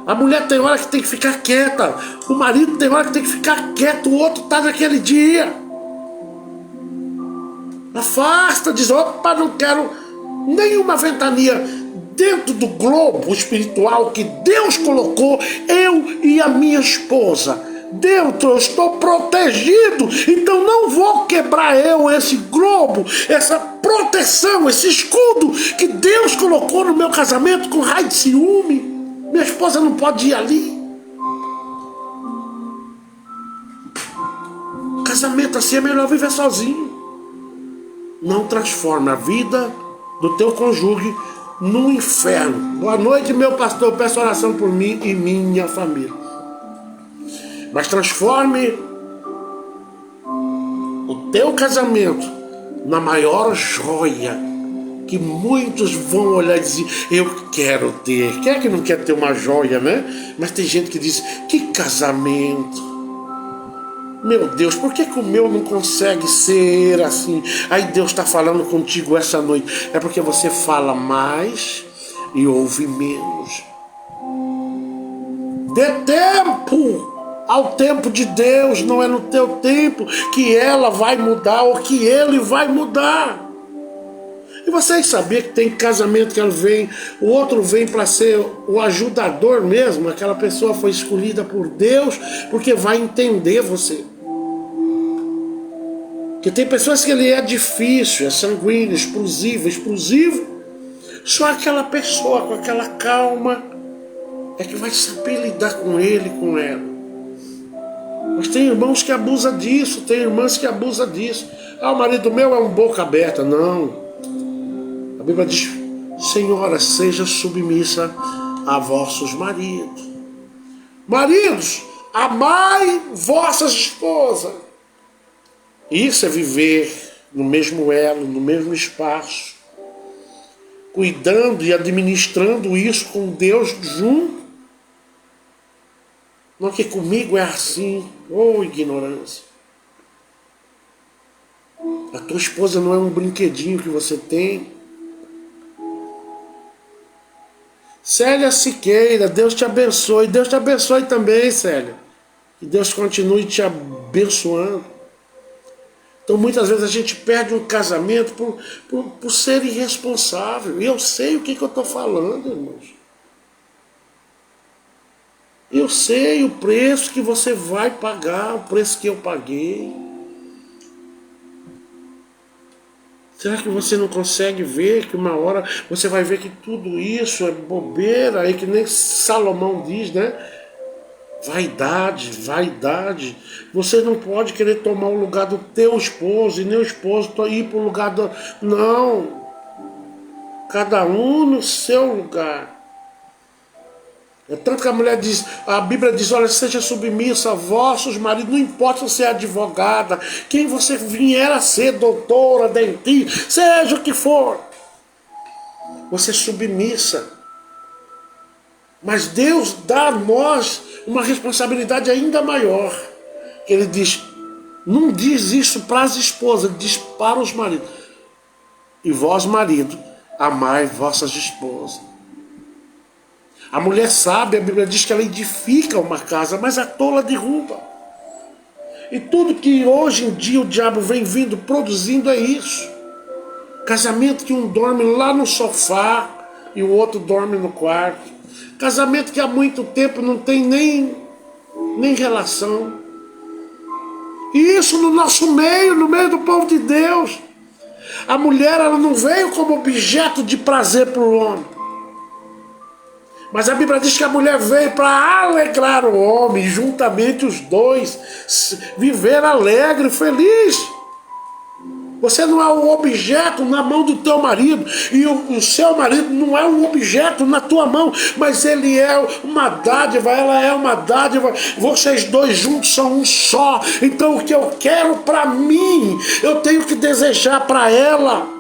A mulher tem hora que tem que ficar quieta. O marido tem hora que tem que ficar quieto. O outro está naquele dia. Afasta, diz, opa, não quero nenhuma ventania. Dentro do globo espiritual que Deus colocou, eu e a minha esposa, dentro eu estou protegido, então não vou quebrar esse globo, essa proteção, esse escudo que Deus colocou no meu casamento com raio de ciúme. Minha esposa não pode ir ali. Casamento assim é melhor viver sozinho. Não transforme a vida do teu cônjuge no inferno. Boa noite, meu pastor, peço oração por mim e minha família. Mas transforme o teu casamento na maior joia que muitos vão olhar e dizer, eu quero ter. Quem é que não quer ter uma joia, né? Mas tem gente que diz, que casamento. Meu Deus, por que o meu não consegue ser assim? Aí Deus está falando contigo essa noite. É porque você fala mais e ouve menos. Dê tempo ao tempo de Deus, não é no teu tempo que ela vai mudar ou que ele vai mudar. E vocês sabiam que tem casamento que ela vem, o outro vem para ser o ajudador mesmo, aquela pessoa foi escolhida por Deus porque vai entender você. Porque tem pessoas que ele é difícil, é sanguíneo, explosivo, só aquela pessoa com aquela calma é que vai saber lidar com ele e com ela. Mas tem irmãos que abusam disso, tem irmãs que abusam disso. Ah, o marido meu é um boca aberta. Não. A Bíblia diz, senhora, seja submissa a vossos maridos. Maridos, amai vossas esposas. Isso é viver no mesmo elo, no mesmo espaço, cuidando e administrando isso com Deus junto. Não que comigo é assim, ignorância. A tua esposa não é um brinquedinho que você tem. Célia Siqueira, Deus te abençoe. Deus te abençoe também, Célia. Que Deus continue te abençoando. Então muitas vezes a gente perde um casamento por ser irresponsável. E eu sei o que eu estou falando, irmãos. Eu sei o preço que você vai pagar, o preço que eu paguei. Será que você não consegue ver que uma hora você vai ver que tudo isso é bobeira, aí que nem Salomão diz, né? Vaidade, vaidade. Você não pode querer tomar o lugar do teu esposo e nem o esposo ir para o lugar do... Não. Cada um no seu lugar. É tanto que a mulher diz, a Bíblia diz, olha, seja submissa a vossos maridos, não importa se você é advogada, quem você vier a ser, doutora, dentista, seja o que for, você é submissa. Mas Deus dá a nós uma responsabilidade ainda maior. Ele diz, não diz isso para as esposas, ele diz para os maridos. E vós, marido, amai vossas esposas. A mulher sábia, a Bíblia diz que ela edifica uma casa, mas a tola derruba. E tudo que hoje em dia o diabo vem vindo produzindo é isso. Casamento que um dorme lá no sofá e o outro dorme no quarto. Casamento que há muito tempo não tem nem relação. E isso no nosso meio, no meio do povo de Deus. A mulher, ela não veio como objeto de prazer para o homem. Mas a Bíblia diz que a mulher veio para alegrar o homem, juntamente os dois, viver alegre, feliz. Você não é um objeto na mão do teu marido, e o seu marido não é um objeto na tua mão, mas ele é uma dádiva, ela é uma dádiva, vocês dois juntos são um só. Então o que eu quero para mim, eu tenho que desejar para ela.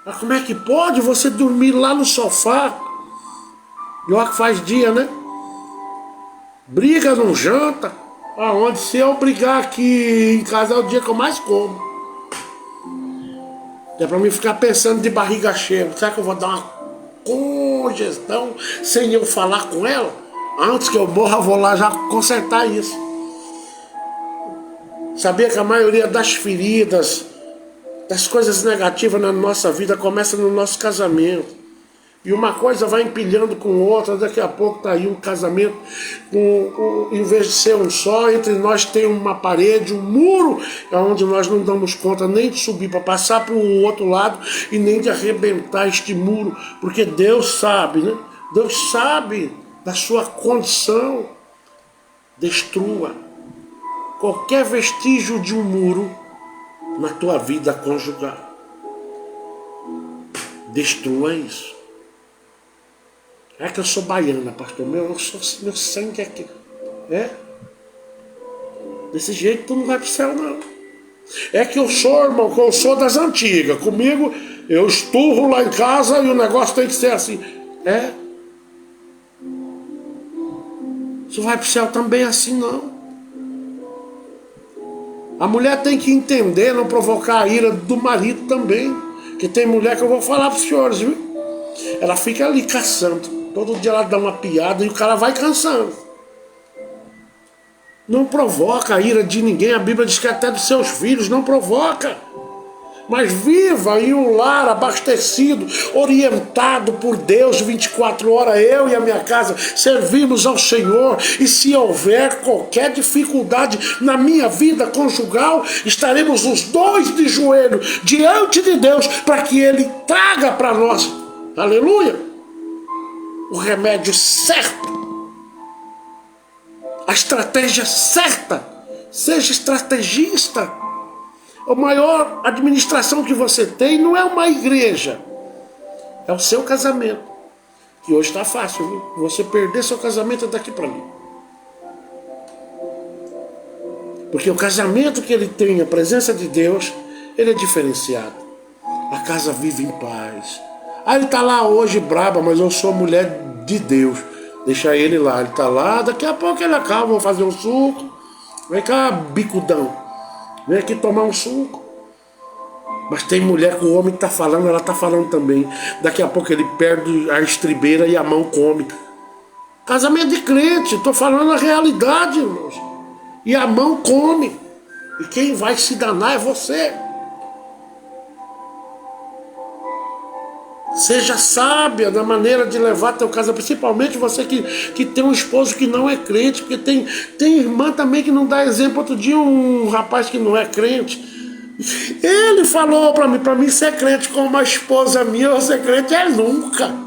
Mas como é que pode você dormir lá no sofá? E olha que faz dia, né? Briga, não janta. Aonde se eu brigar aqui em casa é o dia que eu mais como. É pra mim ficar pensando de barriga cheia. Será que eu vou dar uma congestão sem eu falar com ela? Antes que eu morra, eu vou lá já consertar isso. Sabia que a maioria das feridas, das coisas negativas na nossa vida começa no nosso casamento. E uma coisa vai empilhando com outra, daqui a pouco está aí um casamento, em vez de ser um só, entre nós tem uma parede, um muro, onde nós não damos conta nem de subir para passar para o outro lado e nem de arrebentar este muro, porque Deus sabe, né? Deus sabe da sua condição. Destrua qualquer vestígio de um muro na tua vida conjugal. Destrua isso. É que eu sou baiana, pastor. Meu sangue é aqui. É? Desse jeito tu não vai pro céu, não. É que eu sou, irmão, que eu sou das antigas. Comigo, eu esturro lá em casa e o negócio tem que ser assim. É? Tu vai pro céu também assim, não. A mulher tem que entender, não provocar a ira do marido também. Que tem mulher que eu vou falar pros senhores, viu? Ela fica ali caçando. Todo dia ela dá uma piada e o cara vai cansando. Não provoca a ira de ninguém. A Bíblia diz que até dos seus filhos não provoca. Mas viva em um lar abastecido, orientado por Deus 24 horas. Eu e a minha casa servimos ao Senhor. E se houver qualquer dificuldade na minha vida conjugal, estaremos os dois de joelho diante de Deus para que Ele traga para nós, aleluia, o remédio certo, a estratégia certa. Seja estrategista. A maior administração que você tem não é uma igreja, é o seu casamento, que hoje está fácil, viu? Você perder seu casamento é daqui para ali. Porque o casamento que ele tem, a presença de Deus, ele é diferenciado. A casa vive em paz. Ele está lá hoje braba, mas eu sou mulher de Deus. Deixa ele lá, ele está lá, daqui a pouco ele acaba, vou fazer um suco. Vem cá, bicudão. Vem aqui tomar um suco. Mas tem mulher que o homem está falando, ela está falando também. Daqui a pouco ele perde a estribeira e a mão come. Casamento de crente, estou falando a realidade, irmãos. E a mão come. E quem vai se danar é você. Seja sábia na maneira de levar teu casamento, principalmente você que tem um esposo que não é crente, porque tem irmã também que não dá exemplo. Outro dia um rapaz que não é crente, ele falou para mim ser crente com uma esposa minha, ou ser crente é nunca.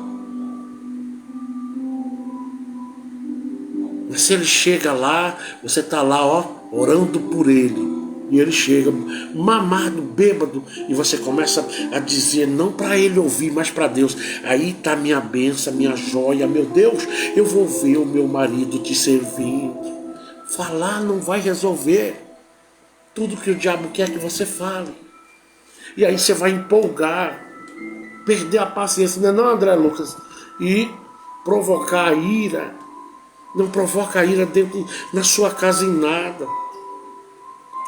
Mas se ele chega lá, você está lá, ó, orando por ele. E ele chega mamado, bêbado, e você começa a dizer, não para ele ouvir, mas para Deus. Aí está minha bênção, minha joia, meu Deus, eu vou ver o meu marido te servindo. Falar não vai resolver tudo que o diabo quer que você fale. E aí você vai empolgar, perder a paciência, não, André Lucas? E provocar a ira. Não provoca a ira dentro, na sua casa em nada.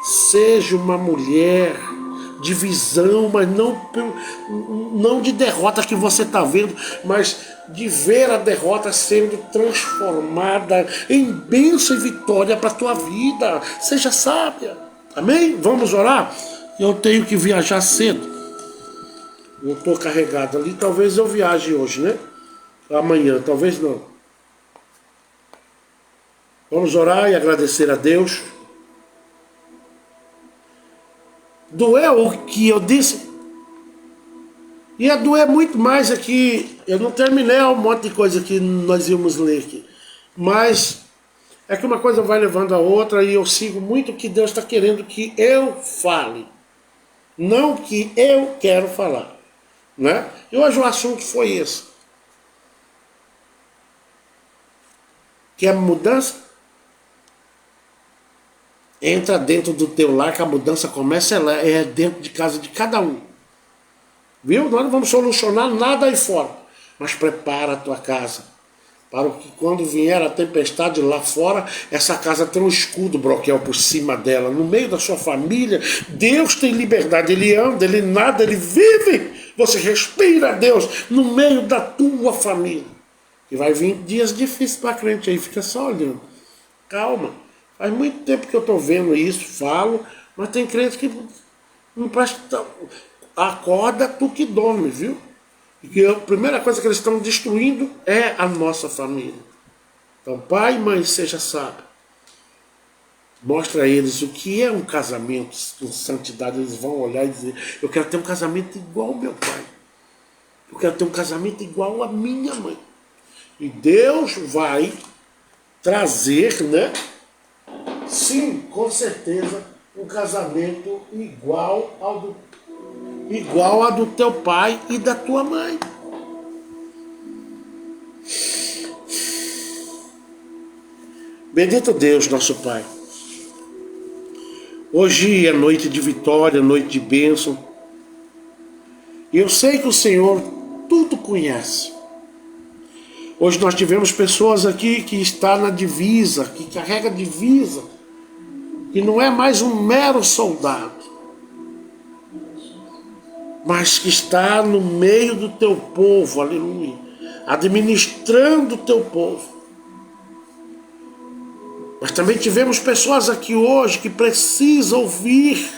Seja uma mulher de visão, mas não de derrota que você está vendo, mas de ver a derrota sendo transformada em bênção e vitória para a tua vida. Seja sábia. Amém? Vamos orar? Eu tenho que viajar cedo. Eu estou carregado ali. Talvez eu viaje hoje, né? Amanhã, talvez não. Vamos orar e agradecer a Deus. Doeu o que eu disse? Ia doer muito mais aqui. Eu não terminei um monte de coisa que nós íamos ler aqui. Mas é que uma coisa vai levando a outra e eu sigo muito o que Deus está querendo que eu fale. Não que eu quero falar. Né? E hoje o assunto foi esse. Quer mudança? Entra dentro do teu lar, que a mudança começa é dentro de casa de cada um. Viu? Nós não vamos solucionar nada aí fora. Mas prepara a tua casa. Para que quando vier a tempestade lá fora, essa casa tem um escudo broquel por cima dela. No meio da sua família, Deus tem liberdade. Ele anda, ele nada, ele vive. Você respira, Deus, no meio da tua família. E vai vir dias difíceis para a crente aí. Fica só olhando. Calma. Faz muito tempo que eu estou vendo isso, falo, mas tem crentes que não presta. Acorda tu que dorme, viu? E a primeira coisa que eles estão destruindo é a nossa família. Então, pai e mãe, seja sábio. Mostra a eles o que é um casamento com santidade. Eles vão olhar e dizer, eu quero ter um casamento igual ao meu pai. Eu quero ter um casamento igual à minha mãe. E Deus vai trazer, né? Sim, com certeza, um casamento igual a do teu pai e da tua mãe. Bendito Deus, nosso Pai. Hoje é noite de vitória, noite de bênção. E eu sei que o Senhor tudo conhece. Hoje nós tivemos pessoas aqui que estão na divisa, que carrega divisa, que não é mais um mero soldado, mas que está no meio do teu povo, aleluia, administrando o teu povo. Mas também tivemos pessoas aqui hoje que precisam ouvir,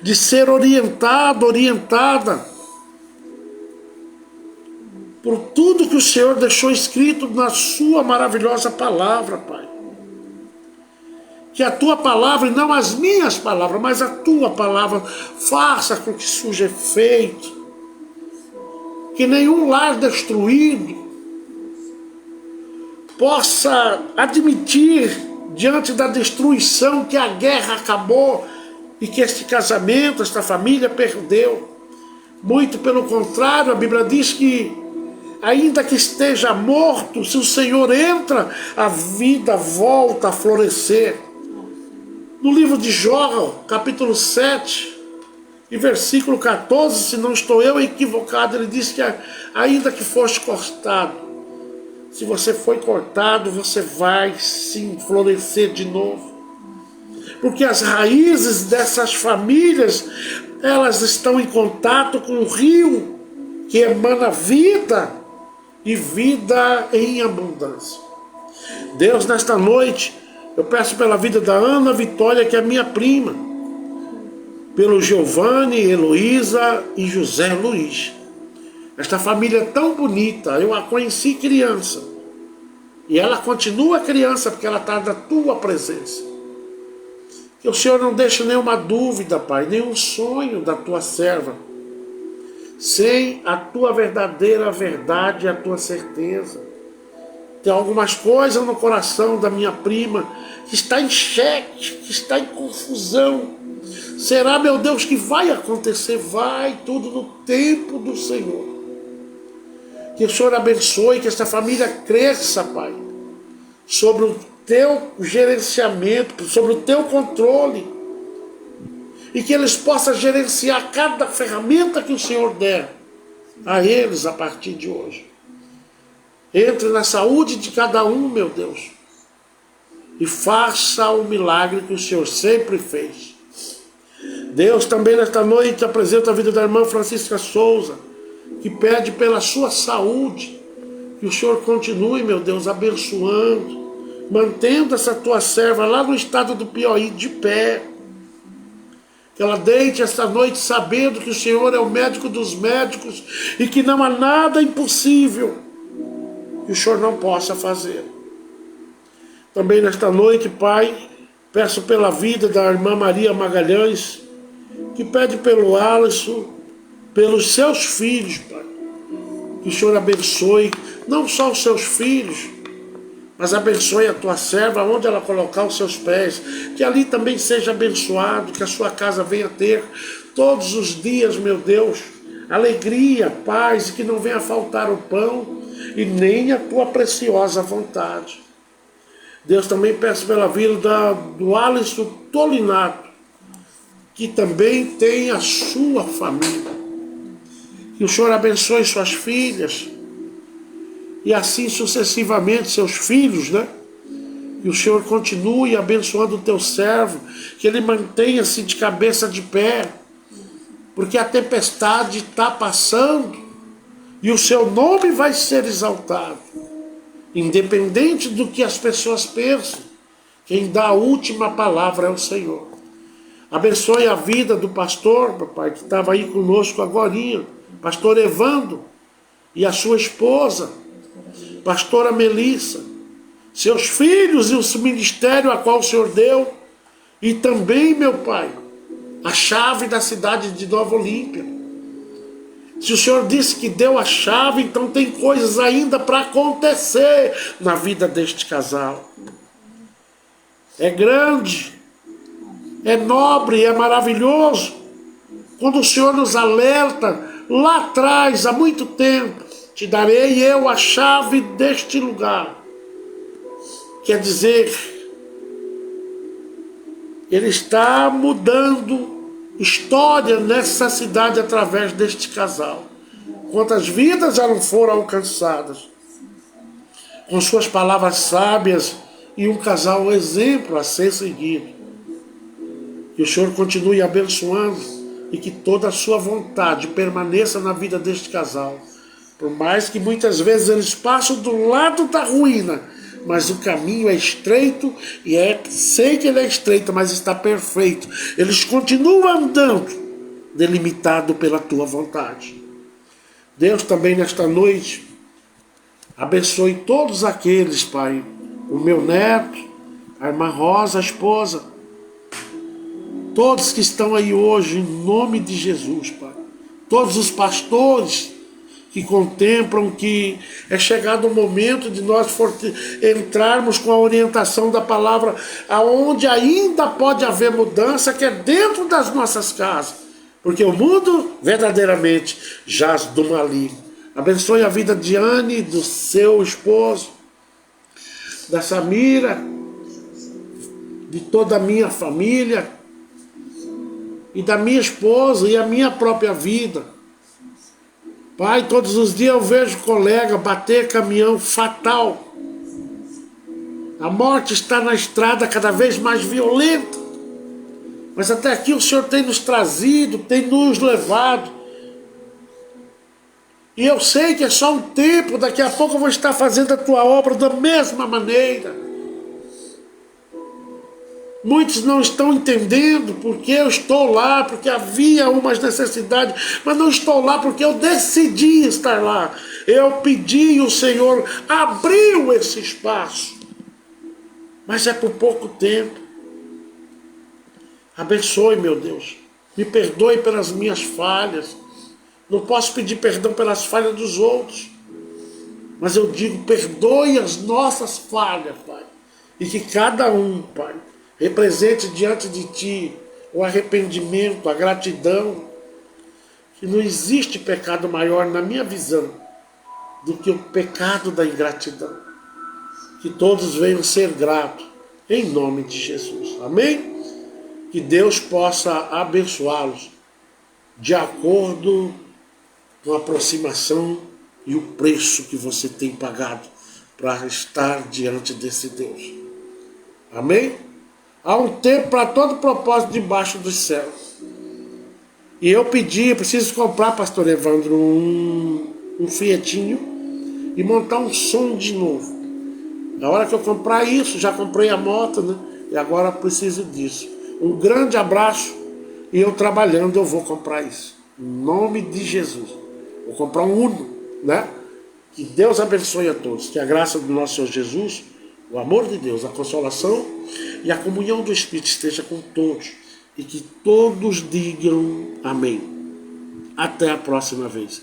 de ser orientada, por tudo que o Senhor deixou escrito na sua maravilhosa palavra, Pai. Que a tua palavra, e não as minhas palavras, mas a tua palavra, faça com que surja efeito. Que nenhum lar destruído possa admitir, diante da destruição, que a guerra acabou e que este casamento, esta família perdeu. Muito pelo contrário, a Bíblia diz que ainda que esteja morto, se o Senhor entra, a vida volta a florescer. No livro de Jó, capítulo 7, e versículo 14, se não estou eu equivocado, ele diz que ainda que foste cortado, se você foi cortado, você vai sim florescer de novo. Porque as raízes dessas famílias, elas estão em contato com o rio que emana vida e vida em abundância. Deus, nesta noite, eu peço pela vida da Ana Vitória, que é minha prima, pelo Giovanni, Heloísa e José Luiz. Esta família tão bonita, eu a conheci criança. E ela continua criança, porque ela está na tua presença. Que o Senhor não deixe nenhuma dúvida, Pai, nenhum sonho da tua serva, sem a tua verdadeira verdade e a tua certeza. Tem algumas coisas no coração da minha prima que está em xeque, que está em confusão. Será, meu Deus, que vai acontecer? Vai, tudo no tempo do Senhor. Que o Senhor abençoe, que esta família cresça, Pai, sobre o teu gerenciamento, sobre o teu controle. E que eles possam gerenciar cada ferramenta que o Senhor der a eles a partir de hoje. Entre na saúde de cada um, meu Deus, e faça o milagre que o Senhor sempre fez. Deus, também nesta noite apresenta a vida da irmã Francisca Souza, que pede pela sua saúde, que o Senhor continue, meu Deus, abençoando, mantendo essa tua serva lá no estado do Piauí de pé. Que ela deite esta noite sabendo que o Senhor é o médico dos médicos e que não há nada impossível que o Senhor não possa fazer. Também nesta noite, Pai, peço pela vida da irmã Maria Magalhães, que pede pelo Alisson, pelos seus filhos, Pai. Que o Senhor abençoe não só os seus filhos, mas abençoe a tua serva, onde ela colocar os seus pés. Que ali também seja abençoado, que a sua casa venha ter todos os dias, meu Deus, alegria, paz, e que não venha faltar o pão e nem a tua preciosa vontade. Deus, também peço pela vida do Alisson Tolinato, que também tem a sua família. Que o Senhor abençoe suas filhas, e assim sucessivamente seus filhos, né? Que o Senhor continue abençoando o teu servo, que ele mantenha-se de cabeça de pé, porque a tempestade está passando e o seu nome vai ser exaltado. Independente do que as pessoas pensam, quem dá a última palavra é o Senhor. Abençoe a vida do pastor, papai, que estava aí conosco agorinha, pastor Evandro, e a sua esposa, pastora Melissa, seus filhos e o ministério a qual o Senhor deu, e também, meu Pai, a chave da cidade de Nova Olímpia. Se o Senhor disse que deu a chave, então tem coisas ainda para acontecer na vida deste casal. É grande, é nobre, é maravilhoso, quando o Senhor nos alerta lá atrás, há muito tempo: te darei eu a chave deste lugar. Quer dizer, ele está mudando história nessa cidade através deste casal. Quantas vidas já não foram alcançadas com suas palavras sábias, e um casal exemplo a ser seguido. Que o Senhor continue abençoando e que toda a sua vontade permaneça na vida deste casal. Por mais que muitas vezes eles passam do lado da ruína, mas o caminho é estreito, e sei que ele é estreito, mas está perfeito. Eles continuam andando, delimitado pela tua vontade. Deus, também nesta noite, abençoe todos aqueles, Pai, o meu neto, a irmã Rosa, a esposa, todos que estão aí hoje, em nome de Jesus, Pai. Todos os pastores que contemplam que é chegado o momento de nós entrarmos com a orientação da palavra, aonde ainda pode haver mudança, que é dentro das nossas casas, porque o mundo verdadeiramente jaz do maligno. Abençoe a vida de Anne, do seu esposo, da Samira, de toda a minha família e da minha esposa e a minha própria vida. Pai, todos os dias eu vejo colega bater caminhão fatal. A morte está na estrada cada vez mais violenta. Mas até aqui o Senhor tem nos trazido, tem nos levado. E eu sei que é só um tempo, daqui a pouco eu vou estar fazendo a tua obra da mesma maneira. Muitos não estão entendendo porque eu estou lá, porque havia umas necessidades, mas não estou lá porque eu decidi estar lá. Eu pedi e o Senhor abriu esse espaço. Mas é por pouco tempo. Abençoe, meu Deus. Me perdoe pelas minhas falhas. Não posso pedir perdão pelas falhas dos outros. Mas eu digo, perdoe as nossas falhas, Pai. E que cada um, Pai, represente diante de Ti o arrependimento, a gratidão. Que não existe pecado maior, na minha visão, do que o pecado da ingratidão. Que todos venham ser gratos, em nome de Jesus. Amém? Que Deus possa abençoá-los de acordo com a aproximação e o preço que você tem pagado para estar diante desse Deus. Amém? Há um tempo para todo propósito debaixo dos céus. E eu pedi, eu preciso comprar, pastor Evandro, um Fietinho e montar um som de novo. Na hora que eu comprar isso, já comprei a moto, né? E agora preciso disso. Um grande abraço e eu trabalhando eu vou comprar isso. Em nome de Jesus. Vou comprar um Uno, né? Que Deus abençoe a todos. Que a graça do nosso Senhor Jesus, o amor de Deus, a consolação e a comunhão do Espírito esteja com todos. E que todos digam amém. Até a próxima vez.